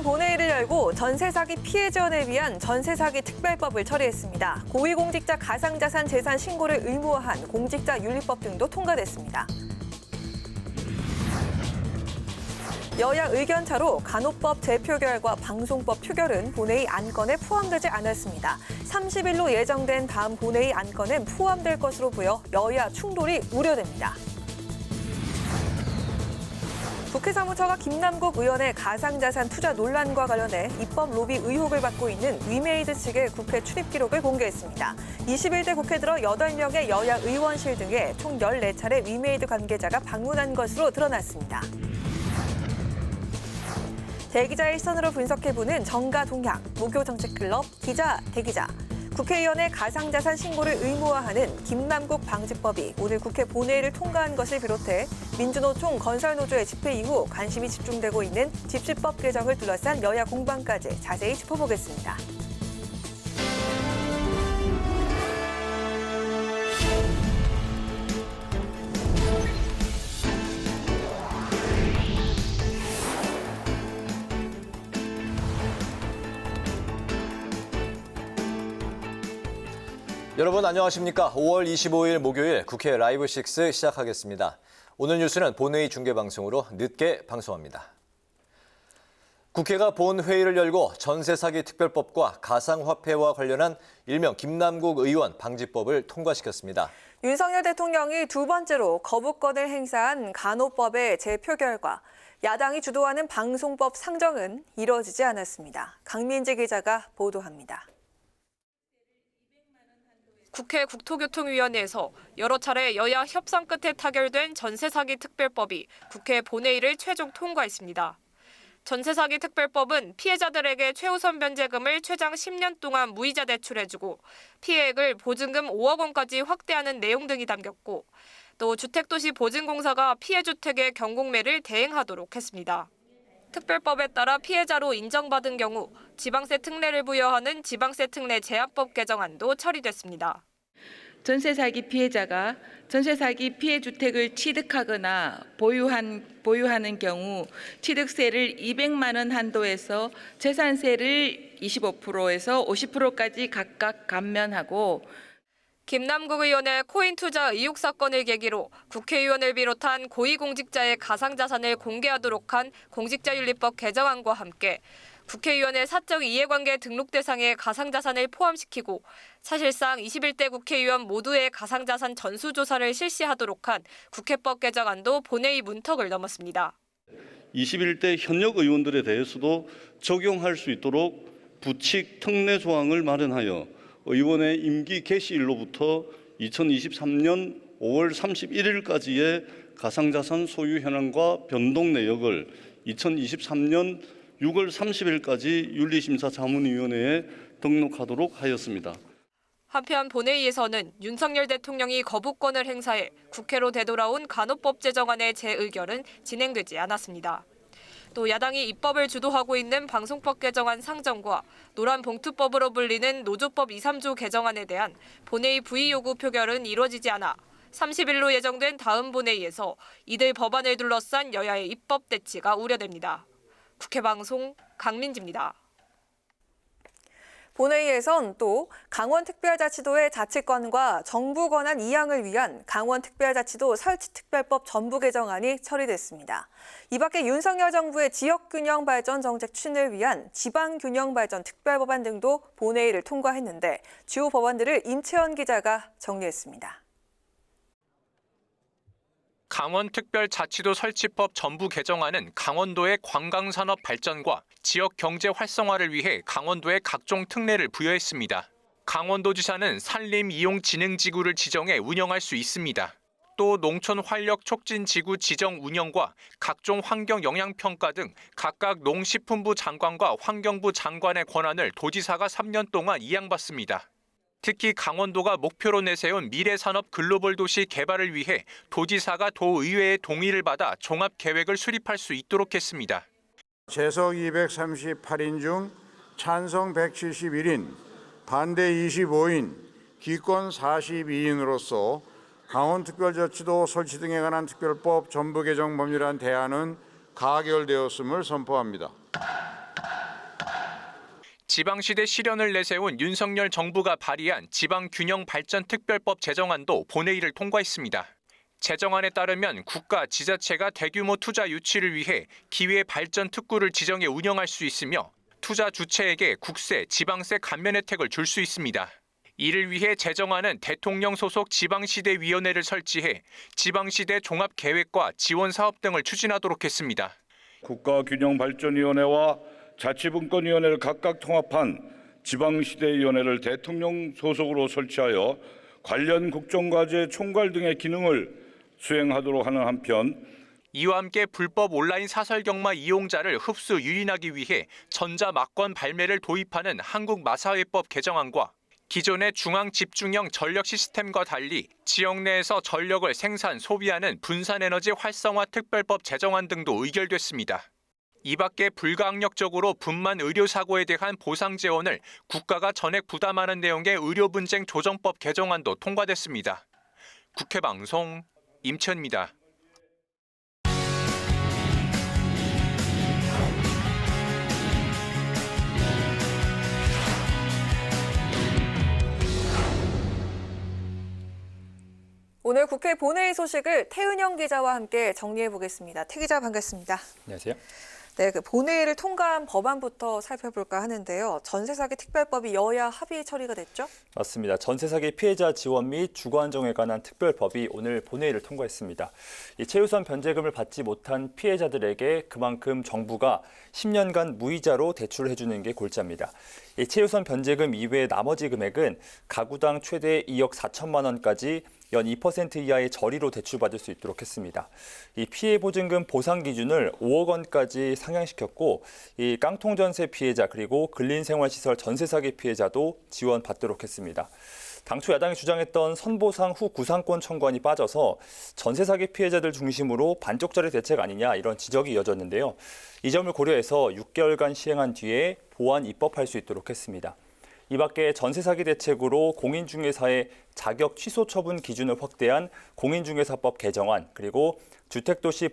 본회의를 열고 전세 사기 피해 지원을 위한 전세 사기 특별법을 처리했습니다. 고위공직자 가상자산 재산 신고를 의무화한 공직자윤리법 등도 통과됐습니다. 여야 의견차로 간호법 재표결과 방송법 표결은 본회의 안건에 포함되지 않았습니다. 30일로 예정된 다음 본회의 안건은 포함될 것으로 보여 여야 충돌이 우려됩니다. 국회 사무처가 김남국 의원의 가상자산 투자 논란과 관련해 입법 로비 의혹을 받고 있는 위메이드 측의 국회 출입 기록을 공개했습니다. 21대 국회 들어 8명의 여야 의원실 등에 총 14차례 위메이드 관계자가 방문한 것으로 드러났습니다. 대기자의 시선으로 분석해보는 정가 동향, 목요정책클럽, 기자, 대기자. 국회의원의 가상자산 신고를 의무화하는 김남국 방지법이 오늘 국회 본회의를 통과한 것을 비롯해 민주노총 건설노조의 집회 이후 관심이 집중되고 있는 집시법 개정을 둘러싼 여야 공방까지 자세히 짚어보겠습니다. 여러분 안녕하십니까? 5월 25일 목요일 국회 라이브 6 시작하겠습니다. 오늘 뉴스는 본회의 중계방송으로 늦게 방송합니다. 국회가 본회의를 열고 전세 사기 특별법과 가상화폐와 관련한 일명 김남국 의원 방지법을 통과시켰습니다. 윤석열 대통령이 두 번째로 거부권을 행사한 간호법의 재표결과 야당이 주도하는 방송법 상정은 이뤄지지 않았습니다. 강민지 기자가 보도합니다. 국회 국토교통위원회에서 여러 차례 여야 협상 끝에 타결된 전세 사기 특별법이 국회 본회의를 최종 통과했습니다. 전세 사기 특별법은 피해자들에게 최우선 변제금을 최장 10년 동안 무이자 대출해주고 피해액을 보증금 5억 원까지 확대하는 내용 등이 담겼고 또 주택도시보증공사가 피해 주택의 경공매를 대행하도록 했습니다. 특별법에 따라 피해자로 인정받은 경우 지방세 특례를 부여하는 지방세 특례 제한법 개정안도 처리됐습니다. 전세 사기 피해자가 전세 사기 피해 주택을 취득하거나 보유하는 경우 취득세를 200만 원 한도에서 재산세를 25%에서 50%까지 각각 감면하고 김남국 의원의 코인 투자 의혹 사건을 계기로 국회의원을 비롯한 고위공직자의 가상자산을 공개하도록 한 공직자윤리법 개정안과 함께 국회의원의 사적 이해관계 등록 대상에 가상자산을 포함시키고 사실상 21대 국회의원 모두의 가상자산 전수조사를 실시하도록 한 국회법 개정안도 본회의 문턱을 넘었습니다. 21대 현역 의원들에 대해서도 적용할 수 있도록 부칙 특례 조항을 마련하여 의원의 임기 개시일로부터 2023년 5월 31일까지의 가상자산 소유 현황과 변동 내역을 2023년 6월 30일까지 윤리심사자문위원회에 등록하도록 하였습니다. 한편 본회의에서는 윤석열 대통령이 거부권을 행사해 국회로 되돌아온 간호법 제정안의 재의결은 진행되지 않았습니다. 또 야당이 입법을 주도하고 있는 방송법 개정안 상정과 노란봉투법으로 불리는 노조법 2, 3조 개정안에 대한 본회의 부의 요구 표결은 이루어지지 않아 30일로 예정된 다음 본회의에서 이들 법안을 둘러싼 여야의 입법 대치가 우려됩니다. 국회방송 강민지입니다. 본회의에선 또 강원특별자치도의 자치권과 정부 권한 이양을 위한 강원특별자치도 설치특별법 전부 개정안이 처리됐습니다. 이 밖에 윤석열 정부의 지역균형발전 정책 추진을 위한 지방균형발전 특별법안 등도 본회의를 통과했는데 주요 법안들을 임채원 기자가 정리했습니다. 강원특별자치도 설치법 전부 개정안은 강원도의 관광산업 발전과 지역 경제 활성화를 위해 강원도에 각종 특례를 부여했습니다. 강원도지사는 산림이용진흥지구를 지정해 운영할 수 있습니다. 또 농촌활력촉진지구 지정 운영과 각종 환경영향평가 등 각각 농식품부 장관과 환경부 장관의 권한을 도지사가 3년 동안 이양받습니다. 특히 강원도가 목표로 내세운 미래산업 글로벌 도시 개발을 위해 도지사가 도의회의 동의를 받아 종합계획을 수립할 수 있도록 했습니다. 재석 238인 중 찬성 171인, 반대 25인, 기권 42인으로서 강원특별자치도 설치 등에 관한 특별법 전부 개정 법률안 대안은 가결되었음을 선포합니다. 지방시대 실현을 내세운 윤석열 정부가 발의한 지방균형발전특별법 제정안도 본회의를 통과했습니다. 제정안에 따르면 국가, 지자체가 대규모 투자 유치를 위해 기회발전 특구를 지정해 운영할 수 있으며 투자 주체에게 국세, 지방세 감면 혜택을 줄 수 있습니다. 이를 위해 제정안은 대통령 소속 지방시대위원회를 설치해 지방시대 종합계획과 지원사업 등을 추진하도록 했습니다. 국가균형발전위원회와 자치분권위원회를 각각 통합한 지방시대위원회를 대통령 소속으로 설치하여 관련 국정과제 총괄 등의 기능을 수행하도록 하는 한편 이와 함께 불법 온라인 사설경마 이용자를 흡수 유인하기 위해 전자막권 발매를 도입하는 한국마사회법 개정안과 기존의 중앙집중형 전력 시스템과 달리 지역 내에서 전력을 생산, 소비하는 분산에너지 활성화 특별법 제정안 등도 의결됐습니다. 이 밖에 불가항력적으로 분만 의료사고에 대한 보상 재원을 국가가 전액 부담하는 내용의 의료분쟁 조정법 개정안도 통과됐습니다. 국회 방송 임천입니다. 오늘 국회 본회의 소식을 태은영 기자와 함께 정리해 보겠습니다. 태 기자 반갑습니다. 안녕하세요. 네, 그 본회의를 통과한 법안부터 살펴볼까 하는데요. 전세사기 특별법이 여야 합의 처리가 됐죠? 맞습니다. 전세사기 피해자 지원 및 주거 안정에 관한 특별법이 오늘 본회의를 통과했습니다. 이 최우선 변제금을 받지 못한 피해자들에게 그만큼 정부가 10년간 무이자로 대출을 해주는 게 골자입니다. 이 최우선 변제금 이외의 나머지 금액은 가구당 최대 2억 4천만 원까지 연 2% 이하의 저리로 대출받을 수 있도록 했습니다. 이 피해 보증금 보상 기준을 5억 원까지 상향시켰고, 이 깡통 전세 피해자 그리고 근린생활시설 전세 사기 피해자도 지원받도록 했습니다. 당초 야당이 주장했던 선보상 후 구상권 청구안이 빠져서 전세 사기 피해자들 중심으로 반쪽짜리 대책 아니냐 이런 지적이 이어졌는데요. 이 점을 고려해서 6개월간 시행한 뒤에 보완 입법할 수 있도록 했습니다. 이 밖에 전세 사기 대책으로 공인중개사의 자격 취소 처분 기준을 확대한 공인중개사법 개정안, 그리고 주택도시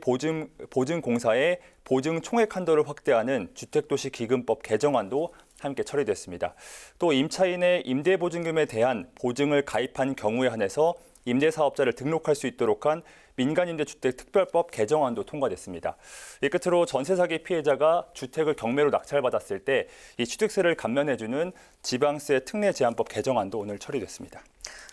보증공사의 보증 총액 한도를 확대하는 주택도시 기금법 개정안도 함께 처리됐습니다. 또 임차인의 임대보증금에 대한 보증을 가입한 경우에 한해서 임대사업자를 등록할 수 있도록 한 민간임대주택 특별법 개정안도 통과됐습니다. 이 끝으로 전세 사기 피해자가 주택을 경매로 낙찰받았을 때 이 취득세를 감면해주는 지방세 특례 제한법 개정안도 오늘 처리됐습니다.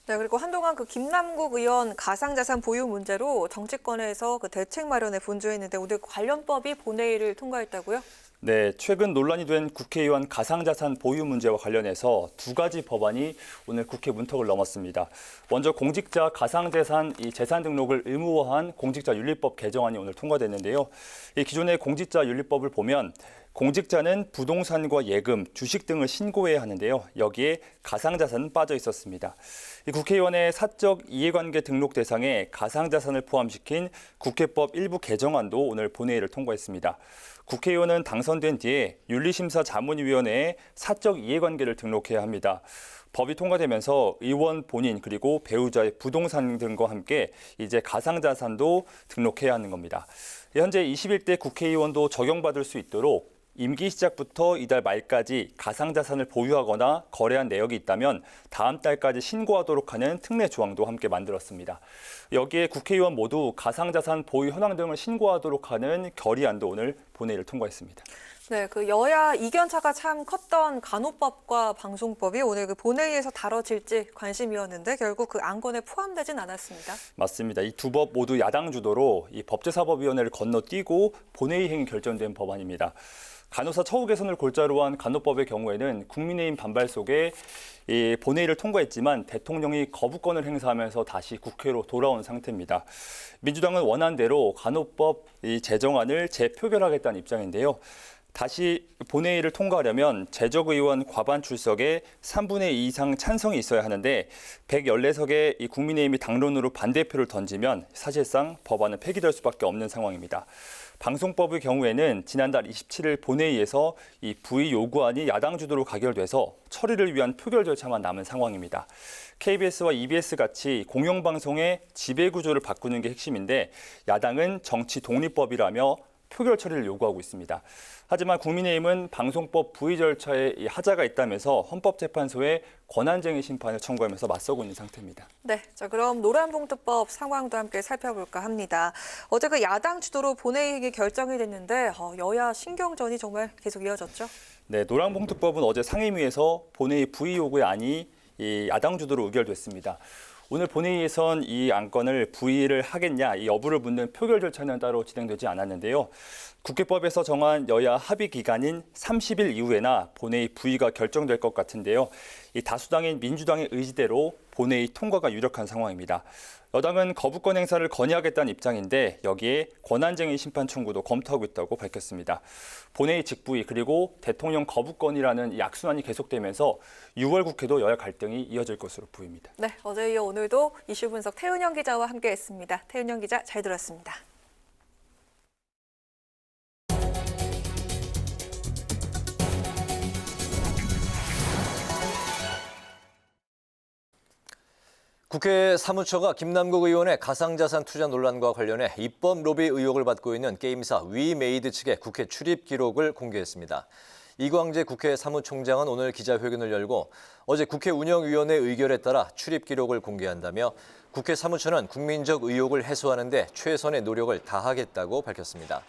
네, 그리고 한동안 그 김남국 의원 가상자산 보유 문제로 정치권에서 그 대책 마련에 분주했는데 오늘 관련법이 본회의를 통과했다고요? 네, 최근 논란이 된 국회의원 가상자산 보유 문제와 관련해서 두 가지 법안이 오늘 국회 문턱을 넘었습니다. 먼저 공직자 가상자산 재산 등록을 의무화한 공직자윤리법 개정안이 오늘 통과됐는데요. 이 기존의 공직자윤리법을 보면 공직자는 부동산과 예금, 주식 등을 신고해야 하는데요. 여기에 가상자산은 빠져 있었습니다. 이 국회의원의 사적 이해관계 등록 대상에 가상자산을 포함시킨 국회법 일부 개정안도 오늘 본회의를 통과했습니다. 국회의원은 당선된 뒤에 윤리심사 자문위원회에 사적 이해관계를 등록해야 합니다. 법이 통과되면서 의원 본인 그리고 배우자의 부동산 등과 함께 이제 가상자산도 등록해야 하는 겁니다. 현재 21대 국회의원도 적용받을 수 있도록 임기 시작부터 이달 말까지 가상자산을 보유하거나 거래한 내역이 있다면 다음 달까지 신고하도록 하는 특례 조항도 함께 만들었습니다. 여기에 국회의원 모두 가상자산 보유 현황 등을 신고하도록 하는 결의안도 오늘 본회의를 통과했습니다. 네, 그 여야 이견차가 참 컸던 간호법과 방송법이 오늘 그 본회의에서 다뤄질지 관심이었는데 결국 그 안건에 포함되진 않았습니다. 맞습니다. 이 두 법 모두 야당 주도로 이 법제사법위원회를 건너뛰고 본회의 결정된 법안입니다. 간호사 처우 개선을 골자로 한 간호법의 경우에는 국민의힘 반발 속에 이 본회의를 통과했지만 대통령이 거부권을 행사하면서 다시 국회로 돌아온 상태입니다. 민주당은 원안대로 간호법 제정안을 재표결하겠다는 입장인데요. 다시 본회의를 통과하려면 재적의원 과반 출석에 3분의 2 이상 찬성이 있어야 하는데 114석의 이 국민의힘이 당론으로 반대표를 던지면 사실상 법안은 폐기될 수밖에 없는 상황입니다. 방송법의 경우에는 지난달 27일 본회의에서 이 부의 요구안이 야당 주도로 가결돼서 처리를 위한 표결 절차만 남은 상황입니다. KBS와 EBS 같이 공영방송의 지배구조를 바꾸는 게 핵심인데 야당은 정치 독립법이라며 표결 처리를 요구하고 있습니다. 하지만 국민의힘은 방송법 부의 절차에 하자가 있다면서 헌법재판소에 권한쟁의 심판을 청구하면서 맞서고 있는 상태입니다. 네, 자 그럼 노란봉투법 상황도 함께 살펴볼까 합니다. 어제 그 야당 주도로 본회의가 결정이 됐는데 여야 신경전이 정말 계속 이어졌죠? 네, 노란봉투법은 어제 상임위에서 본회의 부의 요구의 안이 야당 주도로 의결됐습니다. 오늘 본회의에선 이 안건을 부의를 하겠냐, 이 여부를 묻는 표결 절차는 따로 진행되지 않았는데요. 국회법에서 정한 여야 합의 기간인 30일 이후에나 본회의 부의가 결정될 것 같은데요. 이 다수당인 민주당의 의지대로 본회의 통과가 유력한 상황입니다. 여당은 거부권 행사를 건의하겠다는 입장인데 여기에 권한쟁의 심판 청구도 검토하고 있다고 밝혔습니다. 본회의 직부의 그리고 대통령 거부권이라는 이 악순환이 계속되면서 6월 국회도 여야 갈등이 이어질 것으로 보입니다. 네, 어제 이어 오늘도 이슈 분석 태은영 기자와 함께했습니다. 태은영 기자 잘 들었습니다. 국회 사무처가 김남국 의원의 가상자산 투자 논란과 관련해 입법 로비 의혹을 받고 있는 게임사 위메이드 측의 국회 출입 기록을 공개했습니다. 이광재 국회 사무총장은 오늘 기자회견을 열고 어제 국회 운영위원회 의결에 따라 출입 기록을 공개한다며 국회 사무처는 국민적 의혹을 해소하는 데 최선의 노력을 다하겠다고 밝혔습니다.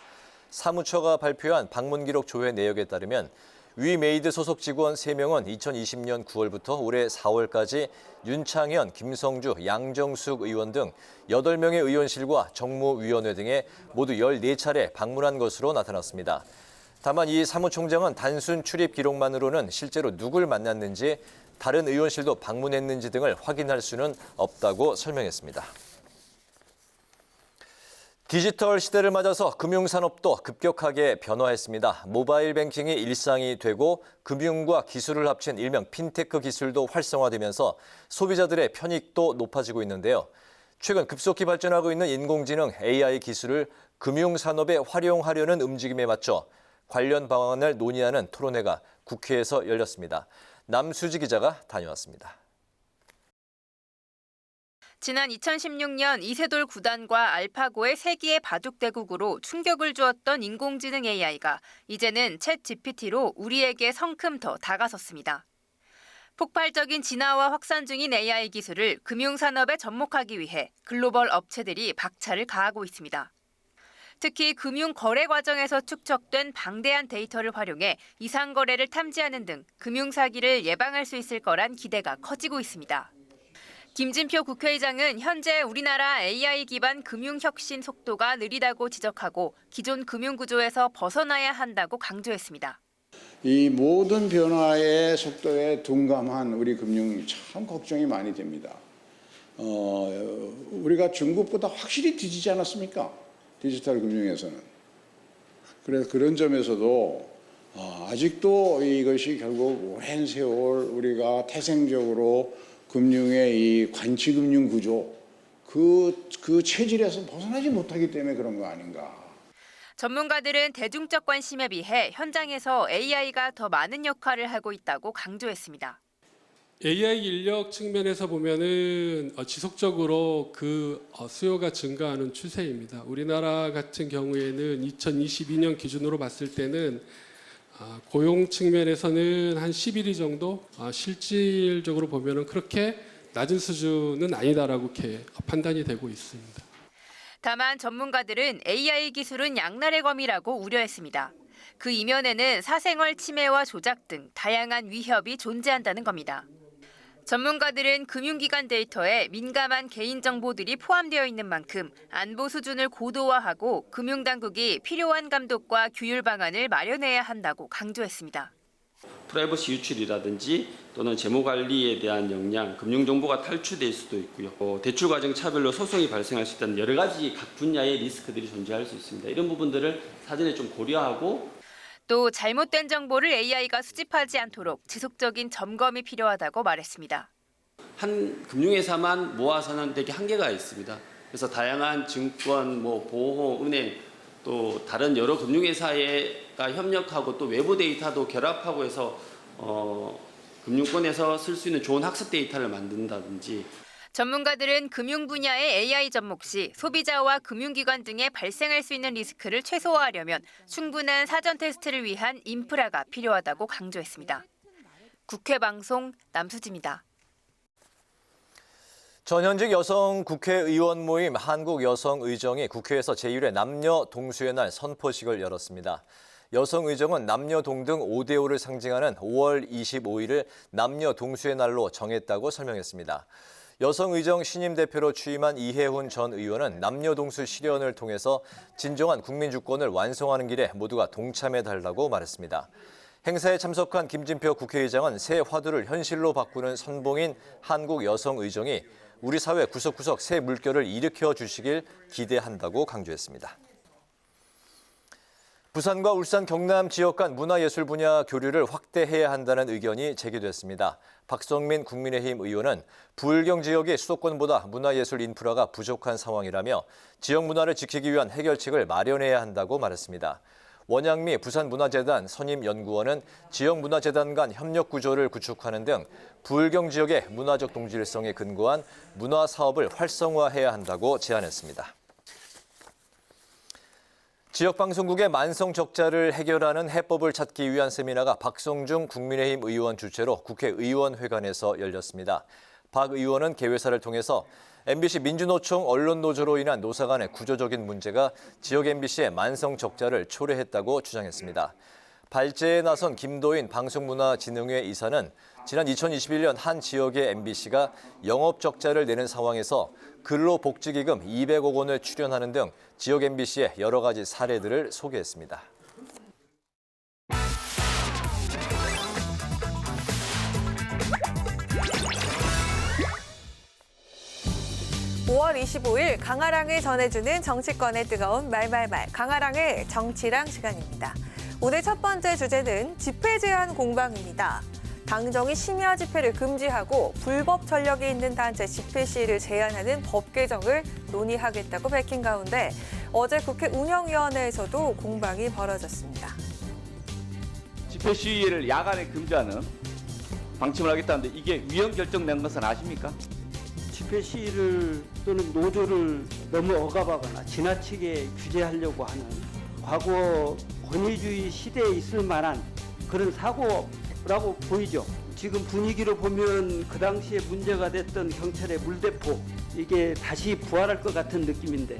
사무처가 발표한 방문 기록 조회 내역에 따르면 위메이드 소속 직원 3명은 2020년 9월부터 올해 4월까지 윤창현, 김성주, 양정숙 의원 등 8명의 의원실과 정무위원회 등에 모두 14차례 방문한 것으로 나타났습니다. 다만 이 사무총장은 단순 출입 기록만으로는 실제로 누굴 만났는지, 다른 의원실도 방문했는지 등을 확인할 수는 없다고 설명했습니다. 디지털 시대를 맞아서 금융산업도 급격하게 변화했습니다. 모바일 뱅킹이 일상이 되고 금융과 기술을 합친 일명 핀테크 기술도 활성화되면서 소비자들의 편익도 높아지고 있는데요. 최근 급속히 발전하고 있는 인공지능 AI 기술을 금융산업에 활용하려는 움직임에 맞춰 관련 방안을 논의하는 토론회가 국회에서 열렸습니다. 남수지 기자가 다녀왔습니다. 지난 2016년 이세돌 구단과 알파고의 세기의 바둑대국으로 충격을 주었던 인공지능 AI가 이제는 챗 GPT로 우리에게 성큼 더 다가섰습니다. 폭발적인 진화와 확산 중인 AI 기술을 금융산업에 접목하기 위해 글로벌 업체들이 박차를 가하고 있습니다. 특히 금융 거래 과정에서 축적된 방대한 데이터를 활용해 이상 거래를 탐지하는 등 금융 사기를 예방할 수 있을 거란 기대가 커지고 있습니다. 김진표 국회의장은 현재 우리나라 AI 기반 금융 혁신 속도가 느리다고 지적하고 기존 금융 구조에서 벗어나야 한다고 강조했습니다. 이 모든 변화의 속도에 둔감한 우리 금융 참 걱정이 많이 됩니다. 우리가 중국보다 확실히 뒤지지 않았습니까? 디지털 금융에서는. 그래서 그런 점에서도 아직도 이것이 결국 오랜 세월 우리가 태생적으로 금융의 이 관치금융 구조, 그 체질에서 벗어나지 못하기 때문에 그런 거 아닌가. 전문가들은 대중적 관심에 비해 현장에서 AI가 더 많은 역할을 하고 있다고 강조했습니다. AI 인력 측면에서 보면은 지속적으로 그 수요가 증가하는 추세입니다. 우리나라 같은 경우에는 2022년 기준으로 봤을 때는 고용 측면에서는 한 11위 정도, 실질적으로 보면은 그렇게 낮은 수준은 아니다라고 이렇게 판단이 되고 있습니다. 다만 전문가들은 AI 기술은 양날의 검이라고 우려했습니다. 그 이면에는 사생활 침해와 조작 등 다양한 위협이 존재한다는 겁니다. 전문가들은 금융기관 데이터에 민감한 개인정보들이 포함되어 있는 만큼 안보 수준을 고도화하고 금융당국이 필요한 감독과 규율 방안을 마련해야 한다고 강조했습니다. 프라이버시 유출이라든지 또는 재무관리에 대한 역량, 금융정보가 탈취될 수도 있고요. 대출 과정 차별로 소송이 발생할 수 있다는 여러 가지 각 분야의 리스크들이 존재할 수 있습니다. 이런 부분들을 사전에 좀 고려하고 또 잘못된 정보를 AI가 수집하지 않도록 지속적인 점검이 필요하다고 말했습니다. 한 금융회사만 모아서는 되게 한계가 있습니다. 그래서 다양한 증권, 보호, 은행 또 다른 여러 금융회사가 협력하고 또 외부 데이터도 결합하고 해서 금융권에서 쓸 수 있는 좋은 학습 데이터를 만든다든지. 전문가들은 금융 분야의 AI 접목 시 소비자와 금융기관 등에 발생할 수 있는 리스크를 최소화하려면 충분한 사전 테스트를 위한 인프라가 필요하다고 강조했습니다. 국회 방송 남수지입니다. 전현직 여성 국회의원 모임 한국여성의정이 국회에서 제1회 남녀 동수의 날 선포식을 열었습니다. 여성의정은 남녀 동등 5대5를 상징하는 5월 25일을 남녀 동수의 날로 정했다고 설명했습니다. 여성의정 신임 대표로 취임한 이혜훈 전 의원은 남녀 동수 실현을 통해서 진정한 국민주권을 완성하는 길에 모두가 동참해달라고 말했습니다. 행사에 참석한 김진표 국회의장은 새 화두를 현실로 바꾸는 선봉인 한국여성의정이 우리 사회 구석구석 새 물결을 일으켜 주시길 기대한다고 강조했습니다. 부산과 울산, 경남 지역 간 문화예술 분야 교류를 확대해야 한다는 의견이 제기됐습니다. 박성민 국민의힘 의원은 부울경 지역이 수도권보다 문화예술 인프라가 부족한 상황이라며 지역 문화를 지키기 위한 해결책을 마련해야 한다고 말했습니다. 원양미 부산문화재단 선임연구원은 지역문화재단 간 협력 구조를 구축하는 등 부울경 지역의 문화적 동질성에 근거한 문화사업을 활성화해야 한다고 제안했습니다. 지역방송국의 만성 적자를 해결하는 해법을 찾기 위한 세미나가 박성중 국민의힘 의원 주최로 국회의원회관에서 열렸습니다. 박 의원은 개회사를 통해서 MBC 민주노총 언론노조로 인한 노사 간의 구조적인 문제가 지역 MBC의 만성 적자를 초래했다고 주장했습니다. 발제에 나선 김도인 방송문화진흥회 이사는 지난 2021년 한 지역의 MBC가 영업 적자를 내는 상황에서 근로복지기금 200억 원을 출연하는 등 지역 MBC의 여러 가지 사례들을 소개했습니다. 5월 25일 강아랑이 전해주는 정치권의 뜨거운 말말말 강아랑의 정치랑 시간입니다. 오늘 첫 번째 주제는 집회 제한 공방입니다. 당정이 심야 집회를 금지하고 불법 전력이 있는 단체 집회 시위를 제한하는 법 개정을 논의하겠다고 밝힌 가운데 어제 국회 운영위원회에서도 공방이 벌어졌습니다. 집회 시위를 야간에 금지하는 방침을 하겠다는데 이게 위헌 결정된 것은 아십니까? 집회 시위를 또는 노조를 너무 억압하거나 지나치게 규제하려고 하는 과거 권위주의 시대에 있을 만한 그런 사고라고 보이죠. 지금 분위기로 보면 그 당시에 문제가 됐던 경찰의 물대포 이게 다시 부활할 것 같은 느낌인데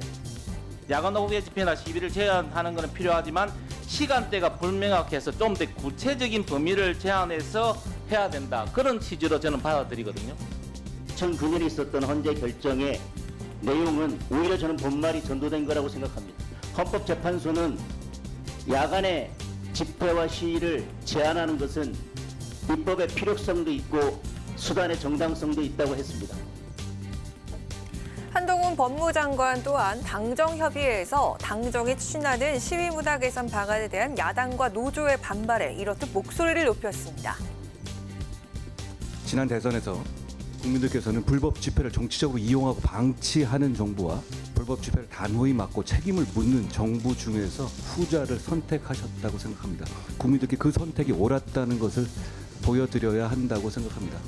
야간 오후의 집회나 시위를 제한하는 것은 필요하지만 시간대가 불명확해서 좀 더 구체적인 범위를 제한해서 해야 된다. 그런 취지로 저는 받아들이거든요. 2009년에 있었던 헌재 결정의 내용은 오히려 저는 본말이 전도된 거라고 생각합니다. 헌법재판소는 야간에 집회와 시위를 제한하는 것은 입법의 필요성도 있고 수단의 정당성도 있다고 했습니다. 한동훈 법무장관 또한 당정협의회에서 당정이 추진하는 시위문화 개선 방안에 대한 야당과 노조의 반발에 이렇듯 목소리를 높였습니다. 지난 대선에서 국민들께서는 불법 집회를 정치적으로 이용하고 방치하는 정부와 불법 집회를 단호히 막고 책임을 묻는 정부 중에서 후자를 선택하셨다고 생각합니다. 국민들께 그 선택이 옳았다는 것을 보여드려야 한다고 생각합니다.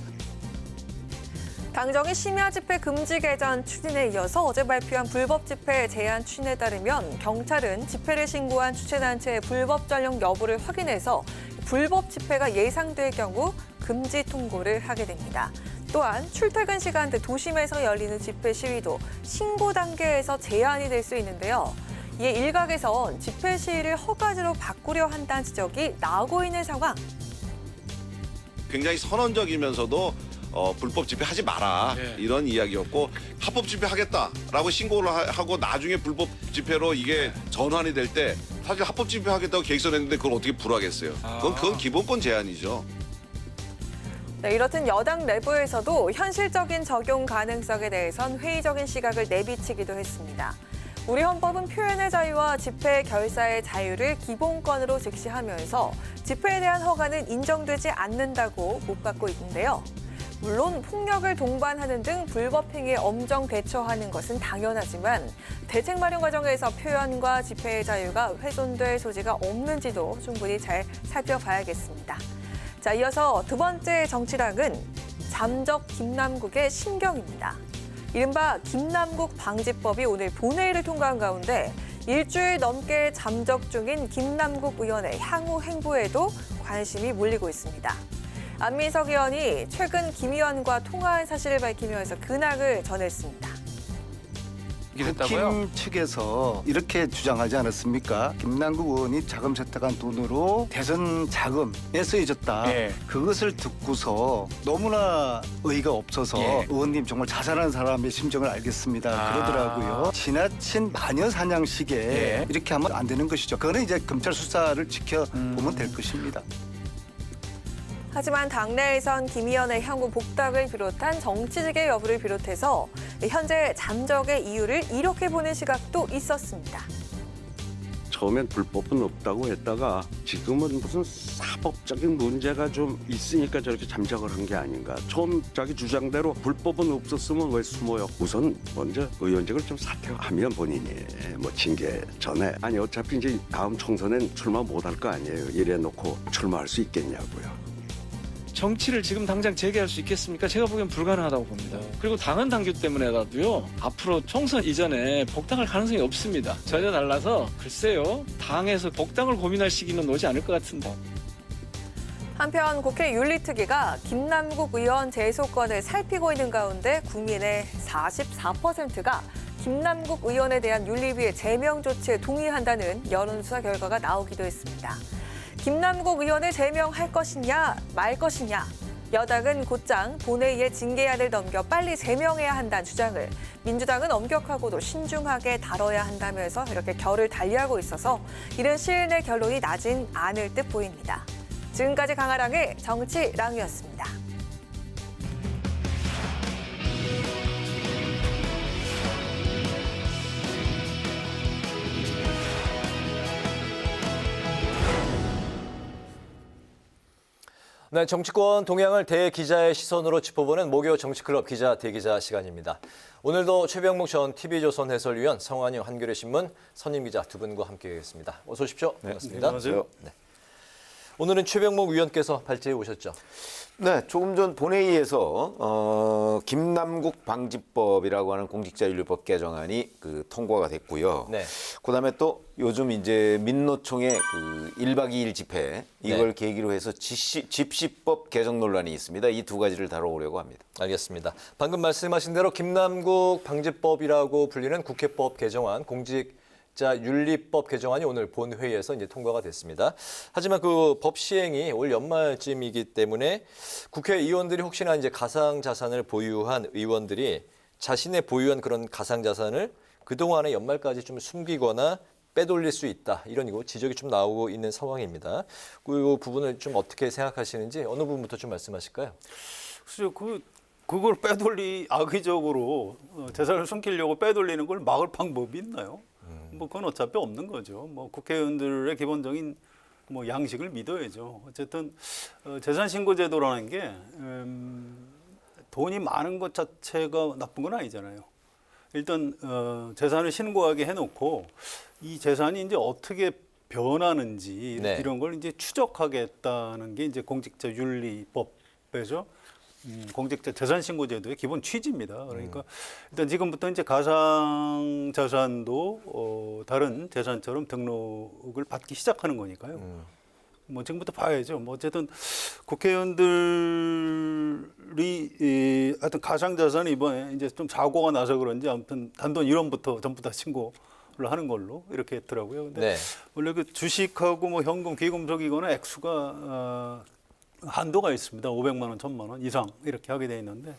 당정이 심야 집회 금지 개정 추진에 이어서 어제 발표한 불법 집회 제한 추진에 따르면 경찰은 집회를 신고한 주최단체의 불법 전용 여부를 확인해서 불법 집회가 예상될 경우 금지 통고를 하게 됩니다. 또한 출퇴근 시간대 도심에서 열리는 집회 시위도 신고 단계에서 제한이 될 수 있는데요. 이에 일각에선 집회 시위를 허가제로 바꾸려 한다는 지적이 나오고 있는 상황. 굉장히 선언적이면서도 불법 집회 하지 마라 이런 이야기였고 합법 집회 하겠다라고 신고를 하고 나중에 불법 집회로 이게 전환이 될 때 사실 합법 집회 하겠다고 계획서냈는데 그걸 어떻게 불하겠어요. 그건 기본권 제한이죠. 네, 이렇듯 여당 내부에서도 현실적인 적용 가능성에 대해선 회의적인 시각을 내비치기도 했습니다. 우리 헌법은 표현의 자유와 집회 결사의 자유를 기본권으로 직시하면서 집회에 대한 허가는 인정되지 않는다고 못 받고 있는데요. 물론 폭력을 동반하는 등 불법 행위에 엄정 대처하는 것은 당연하지만 대책 마련 과정에서 표현과 집회의 자유가 훼손될 소지가 없는지도 충분히 잘 살펴봐야겠습니다. 자, 이어서 두 번째 정치랑은 잠적 김남국의 심경입니다. 이른바 김남국 방지법이 오늘 본회의를 통과한 가운데 일주일 넘게 잠적 중인 김남국 의원의 향후 행보에도 관심이 몰리고 있습니다. 안민석 의원이 최근 김 의원과 통화한 사실을 밝히면서 근황을 전했습니다. 국힘 측에서 이렇게 주장하지 않았습니까? 김남국 의원이 자금 세탁한 돈으로 대선 자금에 쓰여졌다. 그것을 듣고서 너무나 의의가 없어서 의원님 정말 자살한 사람의 심정을 알겠습니다. 그러더라고요. 지나친 마녀 사냥식에 이렇게 하면 안 되는 것이죠. 그거는 이제 검찰 수사를 지켜보면 될 것입니다. 하지만 당내에선 김 의원의 향후 복당을 비롯한 정치직의 여부를 비롯해서 현재 잠적의 이유를 이렇게 보는 시각도 있었습니다. 처음엔 불법은 없다고 했다가 지금은 무슨 사법적인 문제가 좀 있으니까 저렇게 잠적을 한 게 아닌가. 처음 자기 주장대로 불법은 없었으면 왜 숨어요? 우선 먼저 의원직을 좀 사퇴하면 본인이 뭐 징계 전에 아니 어차피 이제 다음 총선엔 출마 못할 거 아니에요. 이래 놓고 출마할 수 있겠냐고요. 정치를 지금 당장 재개할 수 있겠습니까? 제가 보기엔 불가능하다고 봅니다. 그리고 당헌 당규 때문에라도요. 앞으로 총선 이전에 복당할 가능성이 없습니다. 전혀 달라서 글쎄요. 당에서 복당을 고민할 시기는 오지 않을 것 같은데. 한편 국회 윤리특위가 김남국 의원 재소권을 살피고 있는 가운데 국민의 44%가 김남국 의원에 대한 윤리위의 제명 조치에 동의한다는 여론조사 결과가 나오기도 했습니다. 김남국 의원을 제명할 것이냐 말 것이냐. 여당은 곧장 본회의에 징계안을 넘겨 빨리 제명해야 한다는 주장을, 민주당은 엄격하고도 신중하게 다뤄야 한다면서 이렇게 결을 달리하고 있어서 이른 시일 내 결론이 나진 않을 듯 보입니다. 지금까지 강아랑의 정치랑이었습니다. 네, 정치권 동향을 대기자의 시선으로 짚어보는 목요 정치클럽 기자 대기자 시간입니다. 오늘도 최병묵 전 TV조선 해설위원, 성환희 한겨레신문 선임 기자 두 분과 함께하겠습니다. 어서 오십시오. 반갑습니다. 네, 안녕하세요. 네. 오늘은 최병묵 위원께서 발제해 오셨죠? 네, 조금 전 본회의에서 김남국 방지법이라고 하는 공직자윤리법 개정안이 통과가 됐고요. 네. 그다음에 또 요즘 이제 민노총의 1박 2일 집회 이걸 계기로 해서 집시법 개정 논란이 있습니다. 이 두 가지를 다뤄보려고 합니다. 알겠습니다. 방금 말씀하신 대로 김남국 방지법이라고 불리는 국회법 개정안 공직자윤리법 개정안이 오늘 본회의에서 이제 통과가 됐습니다. 하지만 그 법 시행이 올 연말쯤이기 때문에 국회의원들이 혹시나 이제 가상자산을 보유한 의원들이 자신의 보유한 그런 가상자산을 그동안의 연말까지 좀 숨기거나 빼돌릴 수 있다. 이런 지적이 좀 나오고 있는 상황입니다. 그 부분을 좀 어떻게 생각하시는지 어느 부분부터 좀 말씀하실까요? 글쎄요, 그걸 악의적으로 재산을 숨기려고 빼돌리는 걸 막을 방법이 있나요? 뭐 그건 어차피 없는 거죠. 뭐 국회의원들의 기본적인 뭐 양식을 믿어야죠. 어쨌든 재산 신고 제도라는 게 돈이 많은 것 자체가 나쁜 건 아니잖아요. 일단 재산을 신고하게 해놓고 이 재산이 이제 어떻게 변하는지 이런 걸 이제 추적하겠다는 게 이제 공직자윤리법에서 공직자 재산신고제도의 기본 취지입니다. 그러니까 일단 지금부터 이제 가상 자산도 다른 재산처럼 등록을 받기 시작하는 거니까요. 뭐 지금부터 봐야죠. 뭐 어쨌든 국회의원들이 하여튼 가상 자산이 이번에 이제 좀 사고가 나서 그런지 아무튼 단돈 1원부터 전부 다 신고를 하는 걸로 이렇게 했더라고요. 근데 원래 그 주식하고 뭐 현금, 귀금속이거나 액수가 한도가 있습니다. 500만 원, 1000만 원 이상 이렇게 하게 돼 있는데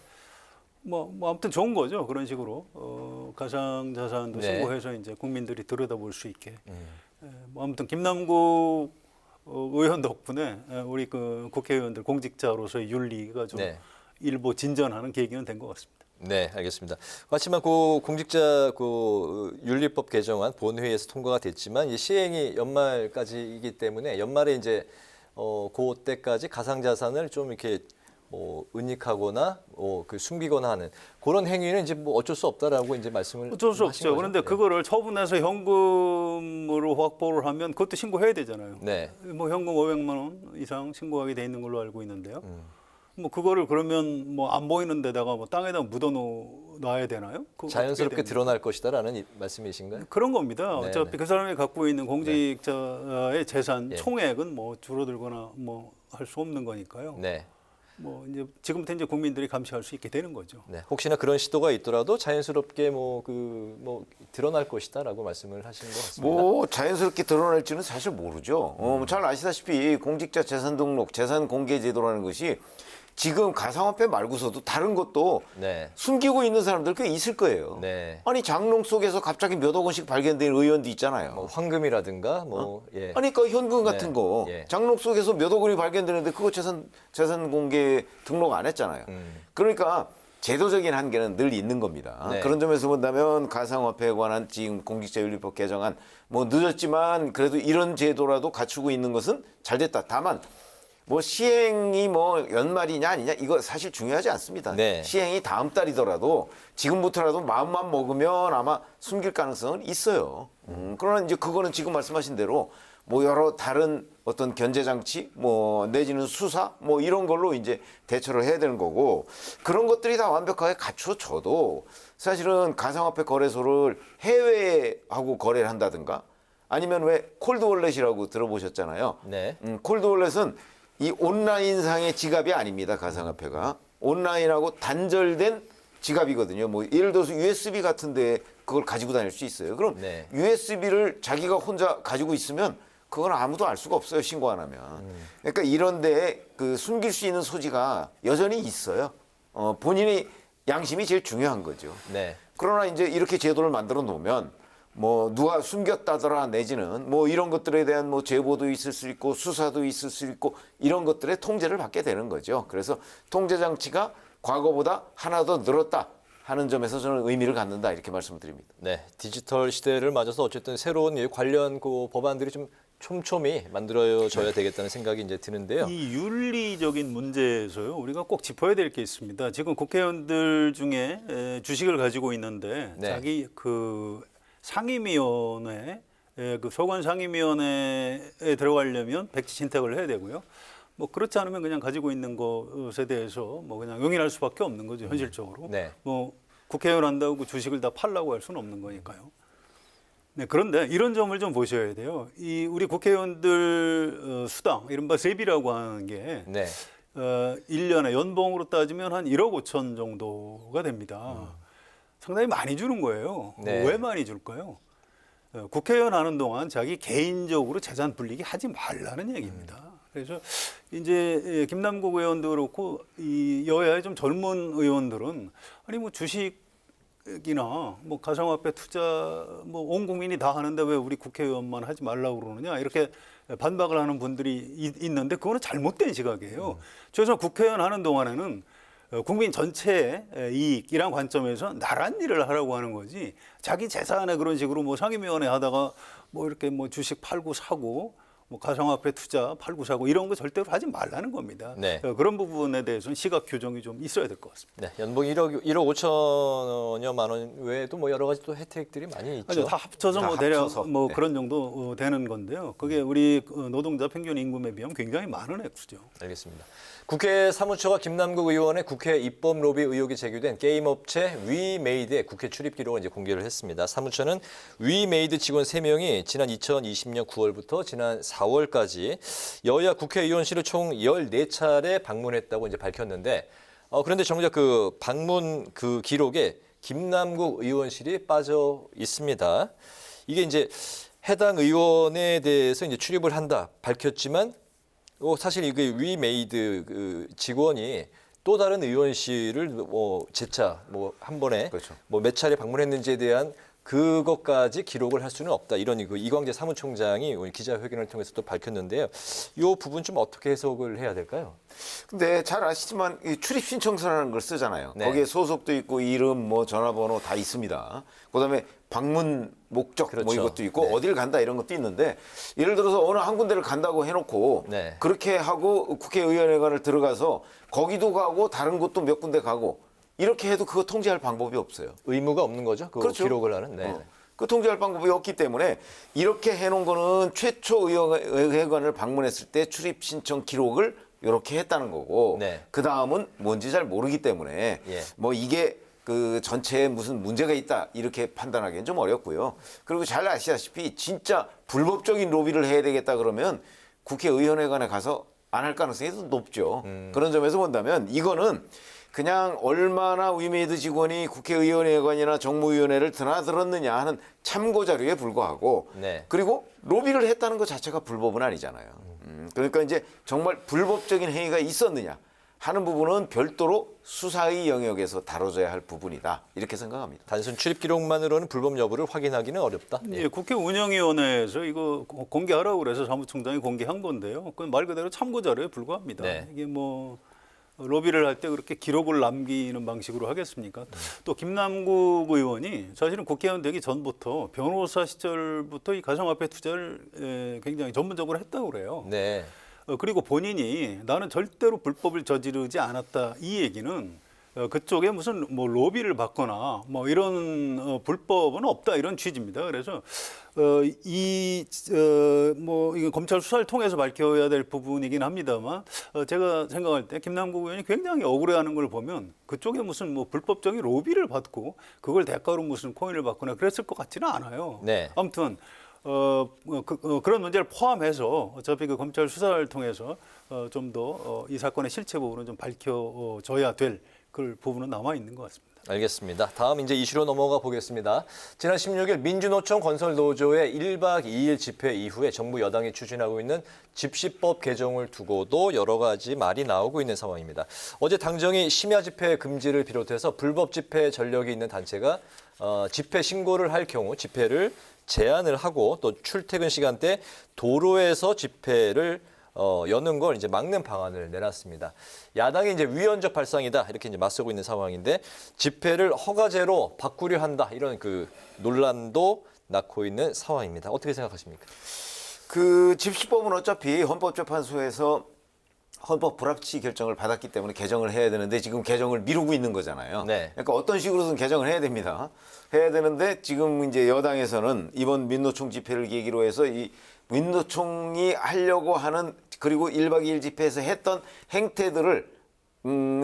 뭐 아무튼 좋은 거죠. 그런 식으로 가상 자산도 신고해서 이제 국민들이 들여다볼 수 있게. 뭐 아무튼 김남국 의원 덕분에 우리 그 국회의원들 공직자로서의 윤리가 좀 일부 진전하는 계기는 된 것 같습니다. 네, 알겠습니다. 하지만 그 공직자 윤리법 개정안 본회의에서 통과가 됐지만 이 시행이 연말까지이기 때문에 연말에 이제 그때까지 가상자산을 좀 이렇게 은닉하거나 숨기거나 하는 그런 행위는 이제 뭐 어쩔 수 없다라고 이제 말씀을 어쩔 수 없죠. 그런데 그거를 처분해서 현금으로 확보를 하면 그것도 신고해야 되잖아요. 네. 뭐 현금 500만 원 이상 신고하게 돼 있는 걸로 알고 있는데요. 뭐 그거를 그러면 뭐 안 보이는 데다가 뭐 땅에다 묻어 놔야 되나요? 자연스럽게 드러날 것이다라는 말씀이신가요? 그런 겁니다. 네, 어차피 네. 그 사람이 갖고 있는 공직자의 재산 예. 총액은 뭐 줄어들거나 뭐 할 수 없는 거니까요. 네. 뭐 이제 지금부터 이제 국민들이 감시할 수 있게 되는 거죠. 네. 혹시나 그런 시도가 있더라도 자연스럽게 드러날 것이다라고 말씀을 하신 것 같습니다. 뭐 자연스럽게 드러날지는 사실 모르죠. 잘 아시다시피 공직자 재산 등록, 재산 공개 제도라는 것이 지금 가상화폐 말고서도 다른 것도 네. 숨기고 있는 사람들 꽤 있을 거예요. 네. 아니 장롱 속에서 갑자기 몇억 원씩 발견된 의원도 있잖아요. 뭐 황금이라든가 예. 아니 그러니까 현금 같은 네. 거 예. 장롱 속에서 몇억 원이 발견되는데 그거 재산 공개 등록 안 했잖아요. 그러니까 제도적인 한계는 늘 있는 겁니다. 네. 그런 점에서 본다면 가상화폐에 관한 지금 공직자윤리법 개정안 뭐 늦었지만 그래도 이런 제도라도 갖추고 있는 것은 잘 됐다. 다만 뭐 시행이 뭐 연말이냐 아니냐 이거 사실 중요하지 않습니다. 네. 시행이 다음 달이더라도 지금부터라도 마음만 먹으면 아마 숨길 가능성은 있어요. 그러나 이제 그거는 지금 말씀하신 대로 뭐 여러 다른 어떤 견제 장치 뭐 내지는 수사 뭐 이런 걸로 이제 대처를 해야 되는 거고 그런 것들이 다 완벽하게 갖춰져도 사실은 가상화폐 거래소를 해외하고 거래를 한다든가 아니면 왜 콜드월렛이라고 들어보셨잖아요. 네. 콜드월렛은 이 온라인상의 지갑이 아닙니다. 가상화폐가. 온라인하고 단절된 지갑이거든요. 뭐 예를 들어서 USB 같은데 그걸 가지고 다닐 수 있어요. 그럼 네. USB를 자기가 혼자 가지고 있으면 그건 아무도 알 수가 없어요. 신고 안 하면. 그러니까 이런 데에 그 숨길 수 있는 소지가 여전히 있어요. 본인의 양심이 제일 중요한 거죠. 네. 그러나 이제 이렇게 제도를 만들어 놓으면 뭐 누가 숨겼다더라 내지는 뭐 이런 것들에 대한 뭐 제보도 있을 수 있고 수사도 있을 수 있고 이런 것들의 통제를 받게 되는 거죠. 그래서 통제 장치가 과거보다 하나 더 늘었다 하는 점에서 저는 의미를 갖는다 이렇게 말씀을 드립니다. 네, 디지털 시대를 맞아서 어쨌든 새로운 관련 법안들이 좀 촘촘히 만들어져야 되겠다는 생각이 이제 드는데요. 이 윤리적인 문제에서요 우리가 꼭 짚어야 될 게 있습니다. 지금 국회의원들 중에 주식을 가지고 있는데 네. 자기 그 상임위원회, 그 소관 상임위원회에 들어가려면 백지 신탁을 해야 되고요. 뭐 그렇지 않으면 그냥 가지고 있는 것에 대해서 뭐 그냥 용인할 수밖에 없는 거죠 현실적으로. 네. 뭐 국회의원 한다고 그 주식을 다 팔라고 할 수는 없는 거니까요. 네, 그런데 이런 점을 좀 보셔야 돼요. 이 우리 국회의원들 수당, 이른바 세비라고 하는 게 네. 1년에 연봉으로 따지면 한 1억 5천 정도가 됩니다. 상당히 많이 주는 거예요. 네. 왜 많이 줄까요? 국회의원 하는 동안 자기 개인적으로 재산 불리기 하지 말라는 얘기입니다. 그래서 이제 김남국 의원도 그렇고 이 여야의 좀 젊은 의원들은 아니 뭐 주식이나 뭐 가상화폐 투자 뭐 온 국민이 다 하는데 왜 우리 국회의원만 하지 말라고 그러느냐 이렇게 반박을 하는 분들이 있는데 그거는 잘못된 시각이에요. 그래서 국회의원 하는 동안에는 국민 전체의 이익이란 관점에서 나란 일을 하라고 하는 거지 자기 재산에 그런 식으로 뭐 상임위원회 하다가 뭐 이렇게 뭐 주식 팔고 사고 뭐 가상화폐 투자 팔고 사고 이런 거 절대로 하지 말라는 겁니다. 네. 그런 부분에 대해서는 시각 규정이 좀 있어야 될 것 같습니다. 네, 연봉 1억 5천여만 원 외에도 뭐 여러 가지 또 혜택들이 많이 있죠. 아니요, 다 합쳐서 다 뭐 대략 합쳐서. 뭐 네. 그런 정도 되는 건데요. 그게 우리 노동자 평균 임금에 비하면 굉장히 많은 액수죠. 알겠습니다. 국회 사무처가 김남국 의원의 국회 입법 로비 의혹이 제기된 게임 업체 위메이드의 국회 출입 기록을 이제 공개를 했습니다. 사무처는 위메이드 직원 3명이 지난 2020년 9월부터 지난 4월까지 여야 국회의원실을 총 14차례 방문했다고 이제 밝혔는데 그런데 정작 그 방문 그 기록에 김남국 의원실이 빠져 있습니다. 이게 이제 해당 의원에 대해서 이제 출입을 한다 밝혔지만 사실 이게 위메이드 그 직원이 또 다른 의원실을 뭐 재차 뭐 한 번에 그렇죠. 뭐 몇 차례 방문했는지에 대한 그것까지 기록을 할 수는 없다. 이런 그 이광재 사무총장이 오늘 기자회견을 통해서 또 밝혔는데요. 이 부분 좀 어떻게 해석을 해야 될까요? 근데 잘 아시지만 이 출입 신청서라는 걸 쓰잖아요. 네. 거기에 소속도 있고 이름, 뭐 전화번호 다 있습니다. 그다음에 방문 목적 그렇죠. 뭐 이것도 있고 네. 어딜 간다 이런 것도 있는데 예를 들어서 어느 한 군데를 간다고 해놓고 네. 그렇게 하고 국회의원회관을 들어가서 거기도 가고 다른 곳도 몇 군데 가고 이렇게 해도 그거 통제할 방법이 없어요. 의무가 없는 거죠. 그 그렇죠. 기록을 하는. 네. 그 통제할 방법이 없기 때문에 이렇게 해놓은 거는 최초 의회관을 방문했을 때 출입 신청 기록을 이렇게 했다는 거고 네. 그 다음은 뭔지 잘 모르기 때문에 예. 뭐 이게 그 전체에 무슨 문제가 있다 이렇게 판단하기는 좀 어렵고요. 그리고 잘 아시다시피 진짜 불법적인 로비를 해야 되겠다 그러면 국회의원회관에 가서 안 할 가능성이 더 높죠. 그런 점에서 본다면 이거는 그냥 얼마나 위메이드 직원이 국회의원회관이나 정무위원회를 드나들었느냐 하는 참고 자료에 불과하고 네. 그리고 로비를 했다는 것 자체가 불법은 아니잖아요. 그러니까 이제 정말 불법적인 행위가 있었느냐 하는 부분은 별도로 수사의 영역에서 다뤄져야 할 부분이다. 이렇게 생각합니다. 단순 출입 기록만으로는 불법 여부를 확인하기는 어렵다. 예, 국회 운영위원회에서 이거 공개하라고 그래서 사무총장이 공개한 건데요. 그건 말 그대로 참고 자료에 불과합니다. 네. 이게 뭐 로비를 할 때 그렇게 기록을 남기는 방식으로 하겠습니까? 또 김남국 의원이 사실은 국회의원 되기 전부터 변호사 시절부터 이 가상화폐 투자를 굉장히 전문적으로 했다고 그래요. 네. 그리고 본인이 나는 절대로 불법을 저지르지 않았다 이 얘기는 그쪽에 무슨 뭐 로비를 받거나 뭐 이런 불법은 없다 이런 취지입니다. 그래서 뭐 이건 검찰 수사를 통해서 밝혀야 될 부분이긴 합니다만 제가 생각할 때 김남국 의원이 굉장히 억울해하는 걸 보면 그쪽에 무슨 뭐 불법적인 로비를 받고 그걸 대가로 무슨 코인을 받거나 그랬을 것 같지는 않아요. 네. 아무튼 그런 문제를 포함해서 어차피 그 검찰 수사를 통해서 좀 더 이 사건의 실체 부분은 좀 밝혀져야 될 그 부분은 남아 있는 것 같습니다. 알겠습니다. 다음 이제 이슈로 넘어가 보겠습니다. 지난 16일 민주노총 건설노조의 1박 2일 집회 이후에 정부 여당이 추진하고 있는 집시법 개정을 두고도 여러 가지 말이 나오고 있는 상황입니다. 어제 당정이 심야 집회 금지를 비롯해서 불법 집회 전력이 있는 단체가 집회 신고를 할 경우 집회를 제한을 하고 또 출퇴근 시간대 도로에서 집회를 여는 걸 이제 막는 방안을 내놨습니다. 야당이 이제 위헌적 발상이다 이렇게 이제 맞서고 있는 상황인데 집회를 허가제로 바꾸려 한다 이런 그 논란도 낳고 있는 상황입니다. 어떻게 생각하십니까? 그 집시법은 어차피 헌법재판소에서 헌법 불합치 결정을 받았기 때문에 개정을 해야 되는데 지금 개정을 미루고 있는 거잖아요. 네. 그러니까 어떤 식으로든 개정을 해야 됩니다. 해야 되는데 지금 이제 여당에서는 이번 민노총 집회를 계기로 해서 이 민노총이 하려고 하는 그리고 1박 2일 집회에서 했던 행태들을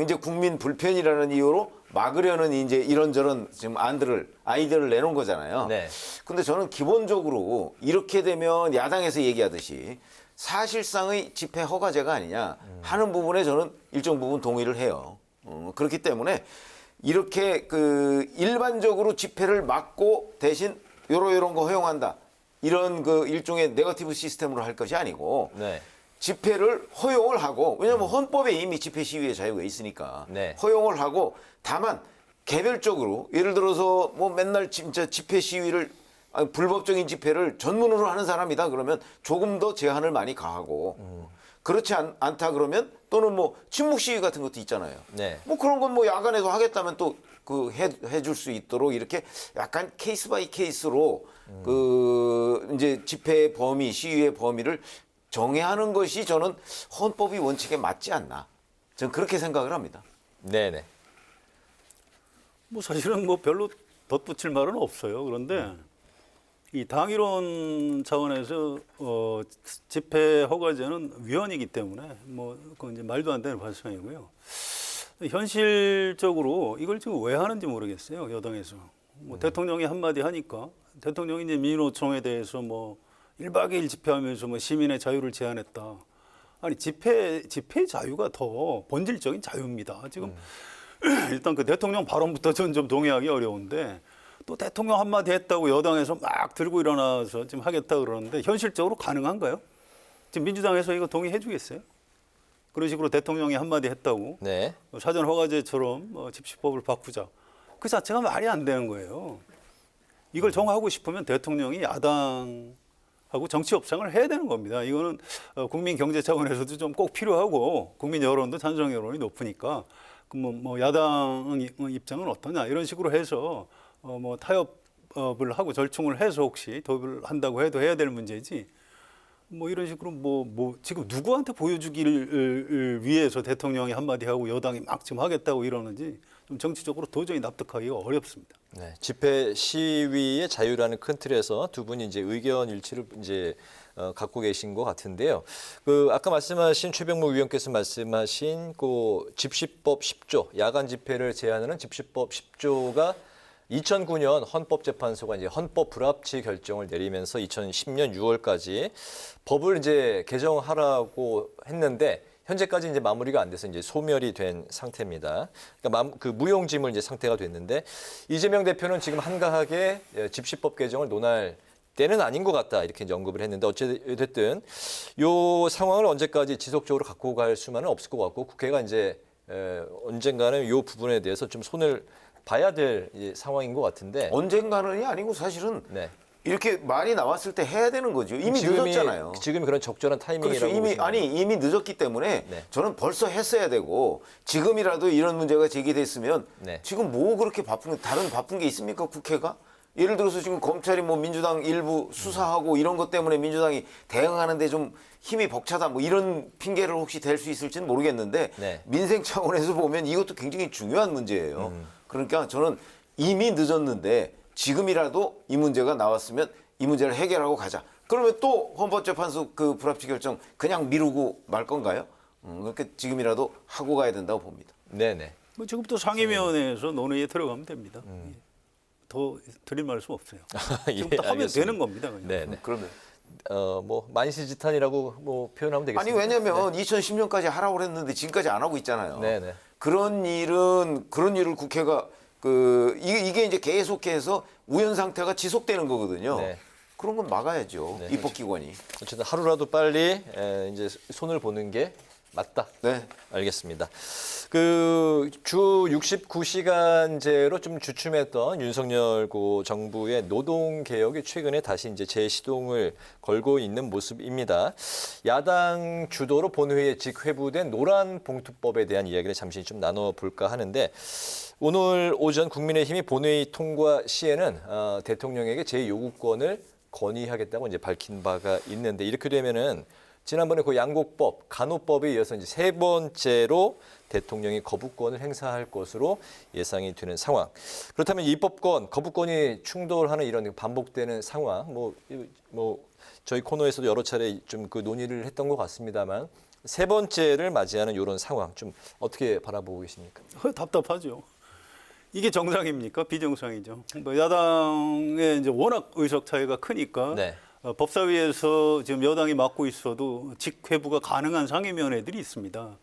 이제 국민 불편이라는 이유로 막으려는 이제 이런저런 지금 아이디어를 내놓은 거잖아요. 네. 근데 저는 기본적으로 이렇게 되면 야당에서 얘기하듯이 사실상의 집회 허가제가 아니냐 하는 부분에 저는 일정 부분 동의를 해요. 그렇기 때문에 이렇게 그 일반적으로 집회를 막고 대신 요런 거 허용한다. 이런 그 일종의 네거티브 시스템으로 할 것이 아니고 네. 집회를 허용을 하고 왜냐하면 헌법에 이미 집회 시위의 자유가 있으니까 네. 허용을 하고 다만 개별적으로 예를 들어서 뭐 맨날 진짜 집회 시위를 불법적인 집회를 전문으로 하는 사람이다 그러면 조금 더 제한을 많이 가하고 그렇지 않다 그러면 또는 뭐 침묵 시위 같은 것도 있잖아요. 네. 뭐 그런 건 뭐 야간에도 하겠다면 또 그 해줄 수 있도록 이렇게 약간 케이스 바이 케이스로 그 이제 집회의 범위, 시위의 범위를 정해하는 것이 저는 헌법이 원칙에 맞지 않나. 저는 그렇게 생각을 합니다. 네네. 뭐 사실은 뭐 별로 덧붙일 말은 없어요. 그런데 이 당이론 차원에서 집회 허가제는 위헌이기 때문에 뭐 그건 이제 말도 안 되는 발상이고요. 현실적으로 이걸 지금 왜 하는지 모르겠어요. 여당에서. 뭐 대통령이 한마디 하니까 대통령이 이제 민노총에 대해서 뭐 1박 2일 집회하면서 뭐 시민의 자유를 제한했다. 아니 집회 자유가 더 본질적인 자유입니다. 지금 일단 그 대통령 발언부터 저는 좀 동의하기 어려운데 또 대통령 한마디 했다고 여당에서 막 들고 일어나서 지금 하겠다 그러는데 현실적으로 가능한가요? 지금 민주당에서 이거 동의해 주겠어요? 그런 식으로 대통령이 한마디 했다고 네. 사전 허가제처럼 집시법을 바꾸자. 그 자체가 말이 안 되는 거예요. 이걸 정하고 싶으면 대통령이 야당하고 정치 협상을 해야 되는 겁니다. 이거는 국민 경제 차원에서도 좀 꼭 필요하고 국민 여론도 찬성 여론이 높으니까 뭐 야당 입장은 어떠냐 이런 식으로 해서 뭐 타협을 하고 절충을 해서 혹시 도입을 한다고 해도 해야 될 문제지. 뭐 이런 식으로 뭐 지금 누구한테 보여주기를 위해서 대통령이 한마디 하고 여당이 막 지금 하겠다고 이러는지 좀 정치적으로 도저히 납득하기가 어렵습니다. 네, 집회 시위의 자유라는 큰 틀에서 두 분이 이제 의견 일치를 이제 갖고 계신 것 같은데요. 그 아까 말씀하신 최병무 위원께서 말씀하신 그 집시법 10조 야간 집회를 제한하는 집시법 10조가 2009년 헌법재판소가 이제 헌법 불합치 결정을 내리면서 2010년 6월까지 법을 이제 개정하라고 했는데 현재까지 이제 마무리가 안 돼서 이제 소멸이 된 상태입니다. 그러니까 그 무용지물 이제 상태가 됐는데 이재명 대표는 지금 한가하게 집시법 개정을 논할 때는 아닌 것 같다 이렇게 이제 언급을 했는데 어쨌든 이 상황을 언제까지 지속적으로 갖고 갈 수만은 없을 것 같고 국회가 이제 언젠가는 이 부분에 대해서 좀 손을 봐야 될 상황인 것 같은데 언젠가는이 아니고 사실은 네. 이렇게 말이 나왔을 때 해야 되는 거죠. 이미 늦었잖아요. 지금이 그런 적절한 타이밍이라고. 그렇죠. 이미 늦었기 때문에 네. 저는 벌써 했어야 되고 지금이라도 이런 문제가 제기됐으면 네. 지금 뭐 그렇게 다른 바쁜 게 있습니까 국회가? 예를 들어서 지금 검찰이 뭐 민주당 일부 수사하고 이런 것 때문에 민주당이 대응하는데 좀 힘이 벅차다 뭐 이런 핑계를 혹시 댈 수 있을지는 모르겠는데 네. 민생 차원에서 보면 이것도 굉장히 중요한 문제예요. 그러니까 저는 이미 늦었는데 지금이라도 이 문제가 나왔으면 이 문제를 해결하고 가자. 그러면 또 헌법재판소 그 불합치 결정 그냥 미루고 말 건가요? 그러니까 지금이라도 하고 가야 된다고 봅니다. 네네. 뭐 지금부터 상임위원회에서 논의에 들어가면 됩니다. 더 드릴 말씀 없어요. 지금부터 하면 알겠습니다. 되는 겁니다. 그냥. 네네. 그러면 뭐 만시지탄이라고 뭐 표현하면 되겠습니다. 아니 왜냐면 2010년까지 하라고 그랬는데 지금까지 안 하고 있잖아요. 네네. 그런 일을 국회가 이게 이제 계속해서 우연 상태가 지속되는 거거든요. 네. 그런 건 막아야죠. 네. 입법기관이. 어쨌든 하루라도 빨리 이제 손을 보는 게 맞다. 네. 알겠습니다. 그 주 69시간제로 좀 주춤했던 윤석열 정부의 노동 개혁이 최근에 다시 이제 재시동을 걸고 있는 모습입니다. 야당 주도로 본회의에 직회부된 노란봉투법에 대한 이야기를 잠시 좀 나눠볼까 하는데 오늘 오전 국민의힘이 본회의 통과 시에는 대통령에게 제 요구권을 건의하겠다고 이제 밝힌 바가 있는데 이렇게 되면은 지난번에 그 양곡법, 간호법에 이어서 이제 세 번째로 대통령이 거부권을 행사할 것으로 예상이 되는 상황. 그렇다면 입법권, 거부권이 충돌하는 이런 반복되는 상황, 뭐 저희 코너에서도 여러 차례 좀 그 논의를 했던 것 같습니다만 세 번째를 맞이하는 이런 상황 좀 어떻게 바라보고 계십니까? 답답하죠. 이게 정상입니까? 비정상이죠. 뭐 야당의 이제 워낙 의석 차이가 크니까. 네. 법사위에서 지금 여당이 맡고 있어도 직회부가 가능한 상임위원회들이 있습니다.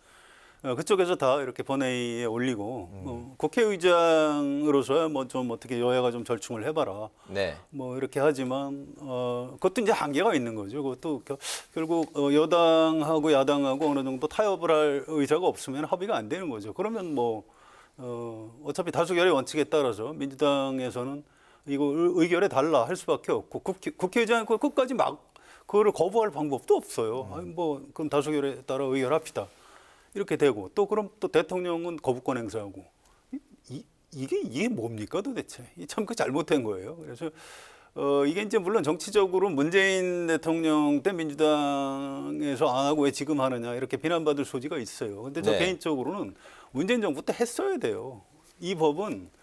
그쪽에서 다 이렇게 본회의에 올리고 국회의장으로서야 뭐 좀 어떻게 여야가 좀 절충을 해봐라. 네. 뭐 이렇게 하지만 그것도 이제 한계가 있는 거죠. 그것도 결국 여당하고 야당하고 어느 정도 타협을 할 의사가 없으면 합의가 안 되는 거죠. 그러면 뭐 어차피 다수결의 원칙에 따라서 민주당에서는 이거 의결에 달라 할 수밖에 없고 국회의장이 끝까지 그거를 거부할 방법도 없어요. 아니 뭐 그럼 다수결에 따라 의결합시다. 이렇게 되고 또 그럼 또 대통령은 거부권 행사하고 이게 뭡니까 도대체? 참 그 잘못된 거예요. 그래서 이게 이제 물론 정치적으로 문재인 대통령 때 민주당에서 안 하고 왜 지금 하느냐 이렇게 비난받을 소지가 있어요. 근데 저 네. 개인적으로는 문재인 정부 때 했어야 돼요. 이 법은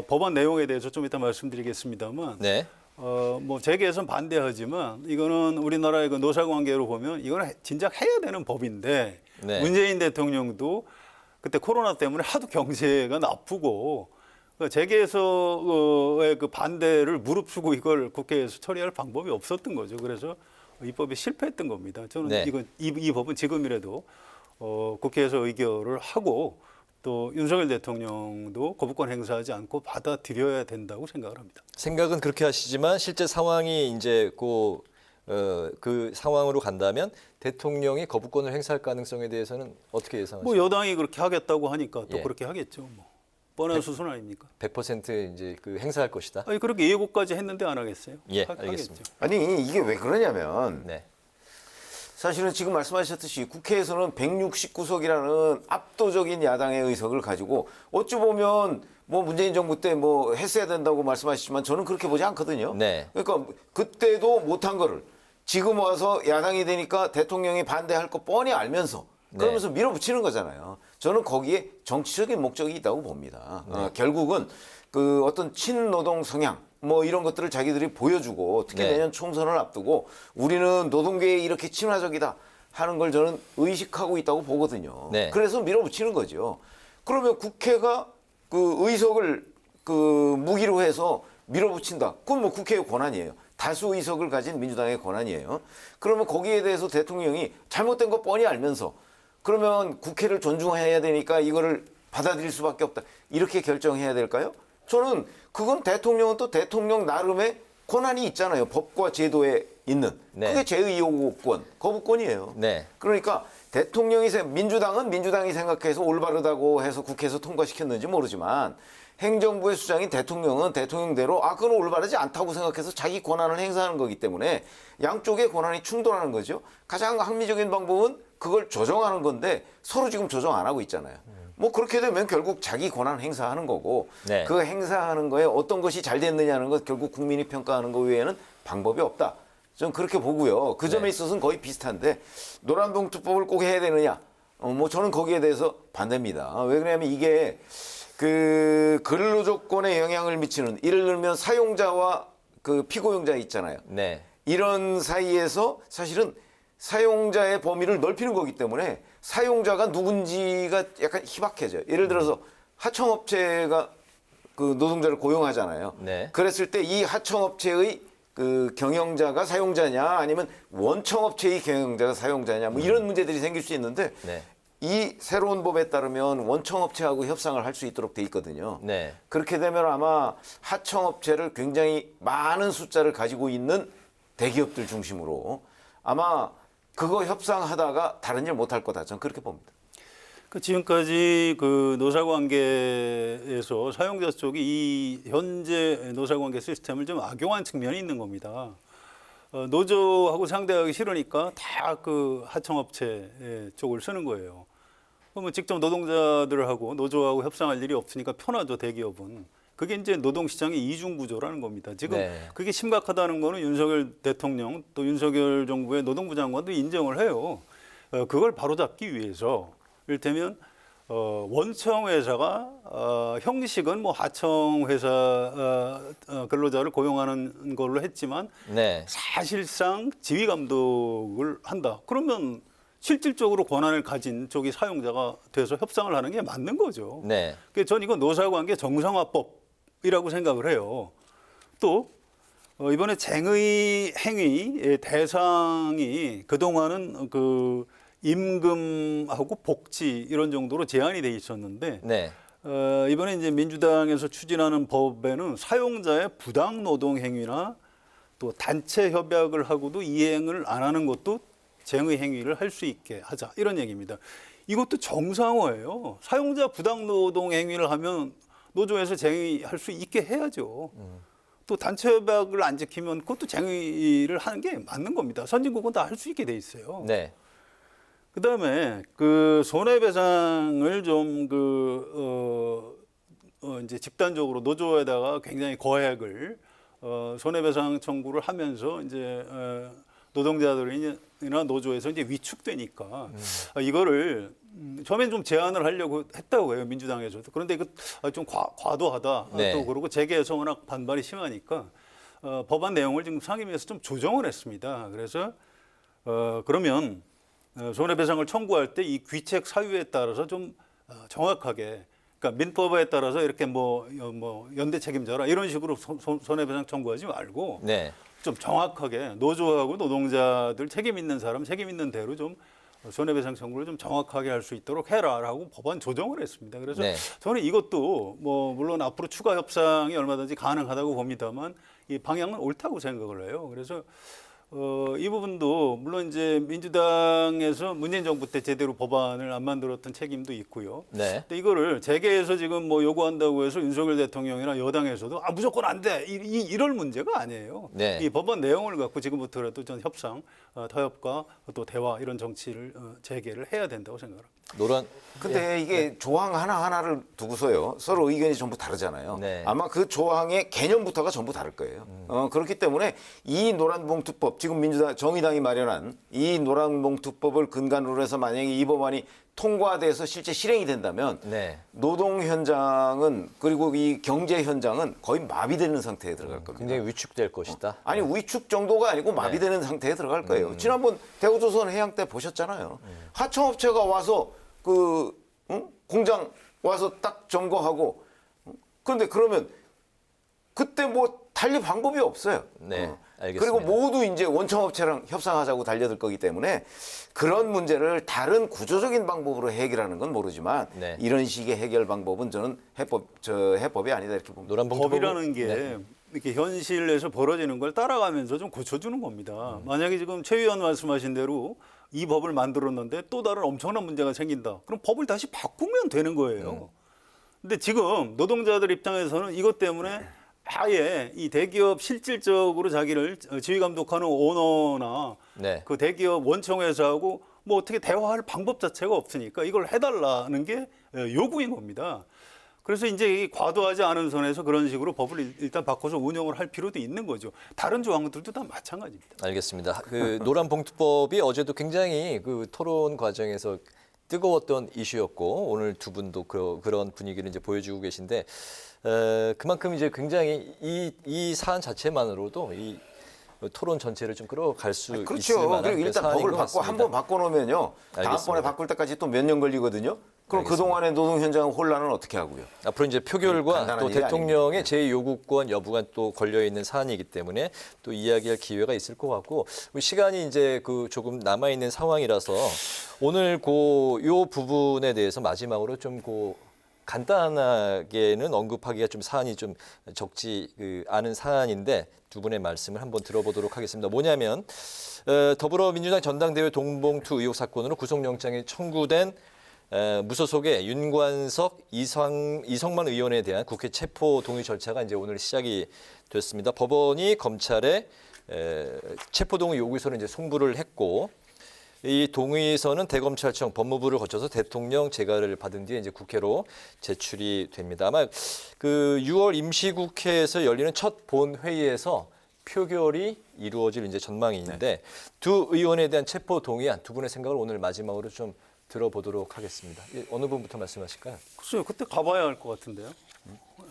법안 내용에 대해서 좀 이따 말씀드리겠습니다만, 네. 뭐 재개에선 반대하지만 이거는 우리나라의 그 노사관계로 보면 이거는 진작 해야 되는 법인데 네. 문재인 대통령도 그때 코로나 때문에 하도 경제가 나쁘고 재개에서의 그 반대를 무릅쓰고 이걸 국회에서 처리할 방법이 없었던 거죠. 그래서 입법에 실패했던 겁니다. 저는 네. 이 법은 지금이라도 국회에서 의결을 하고. 또 윤석열 대통령도 거부권 행사하지 않고 받아들여야 된다고 생각을 합니다. 생각은 그렇게 하시지만 실제 상황이 이제 그 상황으로 간다면 대통령이 거부권을 행사할 가능성에 대해서는 어떻게 예상하십니까? 뭐 여당이 그렇게 하겠다고 하니까 또 예. 그렇게 하겠죠. 뭐 뻔한 수순 아닙니까? 100% 이제 그 행사할 것이다. 아니 그렇게 예고까지 했는데 안 하겠어요? 예, 하겠죠. 알겠습니다. 아니 이게 왜 그러냐면 네. 사실은 지금 말씀하셨듯이 국회에서는 169석이라는 압도적인 야당의 의석을 가지고 어찌 보면 뭐 문재인 정부 때 뭐 했어야 된다고 말씀하시지만 저는 그렇게 보지 않거든요. 네. 그러니까 그때도 못한 거를 지금 와서 야당이 되니까 대통령이 반대할 거 뻔히 알면서 그러면서 밀어붙이는 거잖아요. 저는 거기에 정치적인 목적이 있다고 봅니다. 결국은 그 어떤 친노동 성향 뭐 이런 것들을 자기들이 보여주고 특히 내년 총선을 앞두고 우리는 노동계에 이렇게 친화적이다 하는 걸 저는 의식하고 있다고 보거든요. 그래서 밀어붙이는 거죠. 그러면 국회가 그 의석을 그 무기로 해서 밀어붙인다. 그건 뭐 국회의 권한이에요. 다수 의석을 가진 민주당의 권한이에요. 그러면 거기에 대해서 대통령이 잘못된 거 뻔히 알면서 그러면 국회를 존중해야 되니까 이거를 받아들일 수밖에 없다. 이렇게 결정해야 될까요? 저는 그건 대통령은 또 대통령 나름의 권한이 있잖아요. 법과 제도에 있는. 그게 제의요구권, 거부권이에요. 그러니까 대통령이 민주당은 민주당이 생각해서 올바르다고 해서 국회에서 통과시켰는지 모르지만 행정부의 수장인 대통령은 대통령대로 그건 올바르지 않다고 생각해서 자기 권한을 행사하는 거기 때문에 양쪽의 권한이 충돌하는 거죠. 가장 합리적인 방법은 그걸 조정하는 건데 서로 지금 조정 안 하고 있잖아요. 뭐 그렇게 되면 결국 자기 권한 행사하는 거고 그 행사하는 거에 어떤 것이 잘 됐느냐는 것 결국 국민이 평가하는 거 외에는 방법이 없다. 저는 그렇게 보고요. 그 점에 있어서는 거의 비슷한데 노란봉투법을 꼭 해야 되느냐? 뭐 저는 거기에 대해서 반대입니다. 왜 그러냐면 이게 그 근로조건에 영향을 미치는 예를 들면 사용자와 그 피고용자 있잖아요. 이런 사이에서 사실은 사용자의 범위를 넓히는 거기 때문에 사용자가 누군지가 약간 희박해져요. 예를 들어서 하청업체가 그 노동자를 고용하잖아요. 그랬을 때 이 하청업체의 그 경영자가 사용자냐 아니면 원청업체의 경영자가 사용자냐 뭐 이런 문제들이 생길 수 있는데 이 새로운 법에 따르면 원청업체하고 협상을 할 수 있도록 돼 있거든요. 그렇게 되면 아마 하청업체를 굉장히 많은 숫자를 가지고 있는 대기업들 중심으로 아마 그거 협상하다가 다른 일 못할 거다. 저는 그렇게 봅니다. 그 지금까지 그 노사관계에서 사용자 쪽이 이 현재 노사관계 시스템을 좀 악용한 측면이 있는 겁니다. 노조하고 상대하기 싫으니까 다 그 하청업체 쪽을 쓰는 거예요. 그러면 직접 노동자들하고 노조하고 협상할 일이 없으니까 편하죠, 대기업은. 그게 이제 노동시장의 이중구조라는 겁니다. 지금 그게 심각하다는 거는 윤석열 대통령 또 윤석열 정부의 노동부 장관도 인정을 해요. 그걸 바로잡기 위해서 이를테면 원청회사가 형식은 뭐 하청회사 근로자를 고용하는 걸로 했지만 사실상 지휘감독을 한다. 그러면 실질적으로 권한을 가진 쪽이 사용자가 돼서 협상을 하는 게 맞는 거죠. 그래서 전 이건 노사관계 정상화법이라고 생각을 해요. 또 이번에 쟁의 행위의 대상이 그동안은 그 임금하고 복지 이런 정도로 제한이 돼 있었는데 이번에 이제 민주당에서 추진하는 법에는 사용자의 부당 노동 행위나 또 단체 협약을 하고도 이행을 안 하는 것도 쟁의 행위를 할 수 있게 하자 이런 얘기입니다. 이것도 정상화예요. 사용자 부당 노동 행위를 하면 노조에서 쟁의할 수 있게 해야죠. 또 단체 협약을 안 지키면 그것도 쟁의를 하는 게 맞는 겁니다. 선진국은 다 할 수 있게 돼 있어요. 그다음에 그 손해배상을 좀 이제 집단적으로 노조에다가 굉장히 거액을 손해배상 청구를 하면서 이제 노동자들이나 노조에서 이제 위축되니까 이거를 처음엔 좀 제한을 하려고 했다고 해요, 민주당에서도. 그런데 이거 좀 과도하다. 또 그러고 재계에서 워낙 반발이 심하니까 법안 내용을 지금 상임위에서 좀 조정을 했습니다. 그래서 그러면 손해배상을 청구할 때 이 귀책 사유에 따라서 좀 정확하게, 그러니까 민법에 따라서 이렇게 뭐 연대 책임져라 이런 식으로 손해배상 청구하지 말고 좀 정확하게 노조하고 노동자들 책임 있는 사람 책임 있는 대로 좀 손해배상 청구를 좀 정확하게 할 수 있도록 해라라고 법안 조정을 했습니다. 그래서 저는 이것도 뭐 물론 앞으로 추가 협상이 얼마든지 가능하다고 봅니다만 이 방향은 옳다고 생각을 해요. 그래서 이 부분도 물론 이제 민주당에서 문재인 정부 때 제대로 법안을 안 만들었던 책임도 있고요. 근데 이거를 재계에서 지금 뭐 요구한다고 해서 윤석열 대통령이나 여당에서도 무조건 안 돼. 이럴 문제가 아니에요. 이 법안 내용을 갖고 지금부터라도 전 협상, 타협과 또 대화 이런 정치를 재개를 해야 된다고 생각합니다. 노란. 근데 이게 조항 하나하나를 두고서요. 서로 의견이 전부 다르잖아요. 네. 아마 그 조항의 개념부터가 전부 다를 거예요. 그렇기 때문에 이 노란봉투법, 지금 민주당, 정의당이 마련한 이 노란봉투법을 근간으로 해서 만약에 이 법안이 통과돼서 실제 실행이 된다면 네. 노동 현장은 그리고 이 경제 현장은 거의 마비되는 상태에 들어갈 겁니다. 굉장히 위축될 것이다. 아니 위축 정도가 아니고 마비되는 상태에 들어갈 거예요. 지난번 대우조선 해양 때 보셨잖아요. 하청업체가 와서 공장 와서 딱 점거하고 그런데 그러면 그때 뭐 달리 방법이 없어요. 네, 알겠습니다. 그리고 모두 이제 원청업체랑 협상하자고 달려들 거기 때문에 그런 문제를 다른 구조적인 방법으로 해결하는 건 모르지만 네. 이런 식의 해결 방법은 저는 해법이 아니다 이렇게 봅니다. 법이라는 게 네. 이렇게 현실에서 벌어지는 걸 따라가면서 좀 고쳐주는 겁니다. 만약에 지금 최 의원 말씀하신 대로 이 법을 만들었는데 또 다른 엄청난 문제가 생긴다. 그럼 법을 다시 바꾸면 되는 거예요. 근데 지금 노동자들 입장에서는 이것 때문에 아예 이 대기업 실질적으로 자기를 지휘 감독하는 오너나 네. 그 대기업 원청회사하고 뭐 어떻게 대화할 방법 자체가 없으니까 이걸 해달라는 게 요구인 겁니다. 그래서 이제 과도하지 않은 선에서 그런 식으로 법을 일단 바꿔서 운영을 할 필요도 있는 거죠. 다른 조항들도 다 마찬가지입니다. 알겠습니다. 그 노란봉투법이 어제도 굉장히 그 토론 과정에서 뜨거웠던 이슈였고 오늘 두 분도 그런 분위기를 이제 보여주고 계신데 그만큼 이제 굉장히 이 사안 자체만으로도 이 토론 전체를 좀 끌어갈 수 있을 그렇죠. 만한 그리고 일단 법을 바꿔 한번 바꿔놓으면요. 다음번에 바꿀 때까지 또 몇 년 걸리거든요. 그럼 그동안의 노동 현장 혼란은 어떻게 하고요? 앞으로 이제 표결과 또 일이 대통령의 제 요구권 여부가 또 걸려 있는 사안이기 때문에 또 이야기할 기회가 있을 것 같고 시간이 이제 그 조금 남아 있는 상황이라서 오늘 요 부분에 대해서 마지막으로 좀 간단하게는 언급하기가 좀 사안이 좀 적지 않은 사안인데 두 분의 말씀을 한번 들어보도록 하겠습니다. 뭐냐면 더불어민주당 전당대회 돈봉투 의혹 사건으로 구속영장이 청구된 무소속의 윤관석, 이성만 의원에 대한 국회 체포 동의 절차가 이제 오늘 시작이 됐습니다. 법원이 검찰에 체포 동의 요구서를 이제 송부를 했고 이 동의서는 대검찰청 법무부를 거쳐서 대통령 재가를 받은 뒤에 이제 국회로 제출이 됩니다. 아마 그 6월 임시국회에서 열리는 첫 본회의에서 표결이 이루어질 이제 전망이 있는데 두 의원에 대한 체포 동의안 두 분의 생각을 오늘 마지막으로 좀 들어보도록 하겠습니다. 어느 분부터 말씀하실까요? 글쎄요, 그때 가봐야 할 것 같은데요.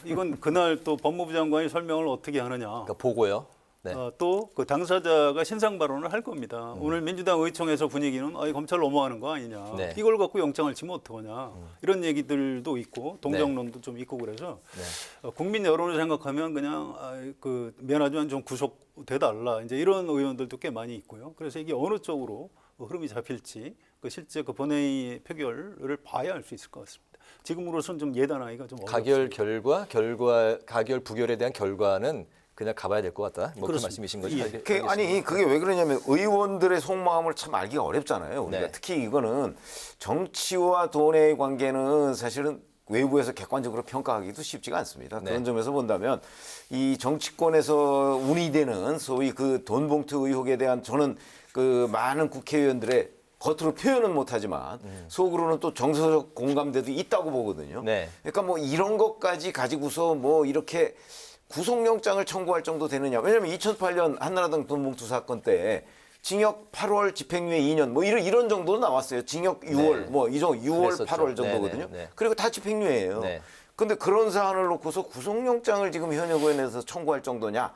이건 그날 또 법무부 장관이 설명을 어떻게 하느냐. 그러니까 보고요. 네. 또 그 당사자가 신상 발언을 할 겁니다. 오늘 민주당 의총에서 분위기는 검찰 넘어가는 거 아니냐. 네. 이걸 갖고 영장을 치면 어떡하냐. 이런 얘기들도 있고 동정론도 좀 있고 그래서 국민 여론을 생각하면 그냥 면하지만 좀 구속돼달라. 이제 이런 의원들도 꽤 많이 있고요. 그래서 이게 어느 쪽으로 흐름이 잡힐지 실제 그 본회의 표결을 봐야 알 수 있을 것 같습니다. 지금으로서는 좀 예단하기가 좀 어렵습니다. 가결 부결에 대한 결과는 그냥 가봐야 될 것 같다. 뭐 그 말씀이신 거죠? 아니 그게 왜 그러냐면 의원들의 속마음을 참 알기가 어렵잖아요. 우리가 특히 이거는 정치와 돈의 관계는 사실은 외부에서 객관적으로 평가하기도 쉽지가 않습니다. 그런 점에서 본다면 이 정치권에서 운이되는 소위 그 돈봉투 의혹에 대한 저는 그 많은 국회의원들의 겉으로 표현은 못하지만 속으로는 또 정서적 공감대도 있다고 보거든요. 그러니까 뭐 이런 것까지 가지고서 뭐 이렇게 구속영장을 청구할 정도 되느냐. 왜냐하면 2008년 한나라당 돈봉투 사건 때 징역 8월 집행유예 2년 뭐 이런 정도로 나왔어요. 징역 6월 뭐 이 정도 6월 그랬었죠. 8월 정도거든요. 그리고 다 집행유예예요. 근데 그런 사안을 놓고서 구속영장을 지금 현역 의원에서 청구할 정도냐?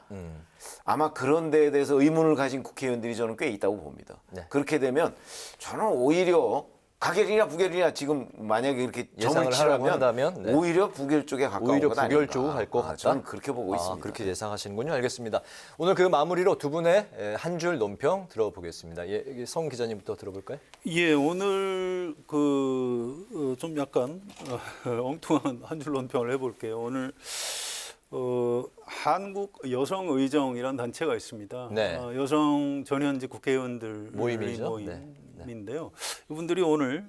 아마 그런 데에 대해서 의문을 가진 국회의원들이 저는 꽤 있다고 봅니다. 그렇게 되면 저는 오히려 가결이냐 부결이냐 지금 만약에 이렇게 점을 치라면 오히려 부결 쪽에 가까운 것 아닌가. 부결 쪽으로 갈 것 같다. 저는 그렇게 보고 있습니다. 그렇게 예상하시는군요. 알겠습니다. 오늘 그 마무리로 두 분의 한 줄 논평 들어보겠습니다. 성 기자님부터 들어볼까요? 예, 오늘 좀 약간 엉뚱한 한 줄 논평을 해볼게요. 오늘 한국 여성의정이라는 단체가 있습니다. 여성 전현직 국회의원들 모임이죠. 모임인데요. 이분들이 오늘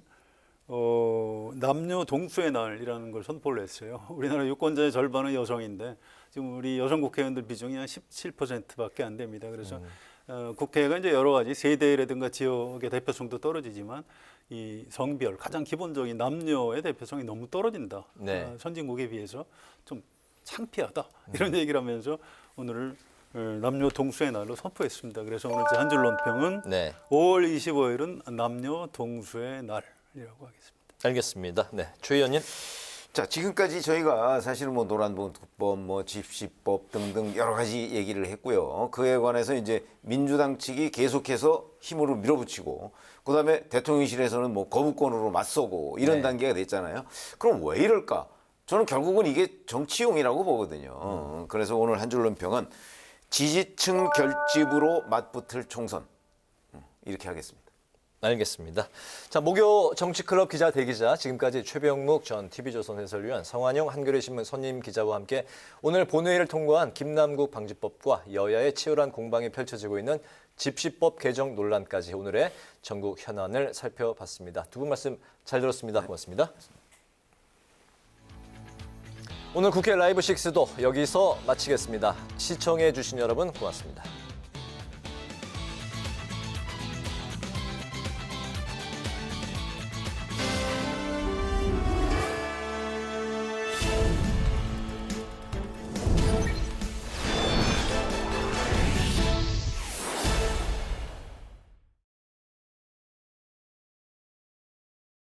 남녀 동수의 날이라는 걸 선포를 했어요. 우리나라 유권자의 절반은 여성인데 지금 우리 여성 국회의원들 비중이 한 17%밖에 안 됩니다. 그래서 국회가 이제 여러 가지 세대라든가 지역의 대표성도 떨어지지만 이 성별 가장 기본적인 남녀의 대표성이 너무 떨어진다. 네. 선진국에 비해서 좀 창피하다 이런 얘기를 하면서 오늘을 남녀 동수의 날로 선포했습니다. 그래서 오늘 제 한 줄 논평은 5월 25일은 남녀 동수의 날이라고 하겠습니다. 알겠습니다. 네, 최 의원님. 자, 지금까지 저희가 사실은 뭐 노란봉투법, 뭐 집시법 등등 여러 가지 얘기를 했고요. 그에 관해서 이제 민주당 측이 계속해서 힘으로 밀어붙이고, 그다음에 대통령실에서는 뭐 거부권으로 맞서고 이런 단계가 됐잖아요. 그럼 왜 이럴까? 저는 결국은 이게 정치용이라고 보거든요. 그래서 오늘 한 줄 논평은 지지층 결집으로 맞붙을 총선, 이렇게 하겠습니다. 알겠습니다. 자, 목요 정치클럽 기자 대기자, 지금까지 최병묵 전 TV조선 해설위원, 성환용 한겨레 신문 선임 기자와 함께 오늘 본회의를 통과한 김남국 방지법과 여야의 치열한 공방이 펼쳐지고 있는 집시법 개정 논란까지 오늘의 전국 현안을 살펴봤습니다. 두 분 말씀 잘 들었습니다. 고맙습니다. 오늘 국회 라이브 6도 여기서 마치겠습니다. 시청해 주신 여러분 고맙습니다.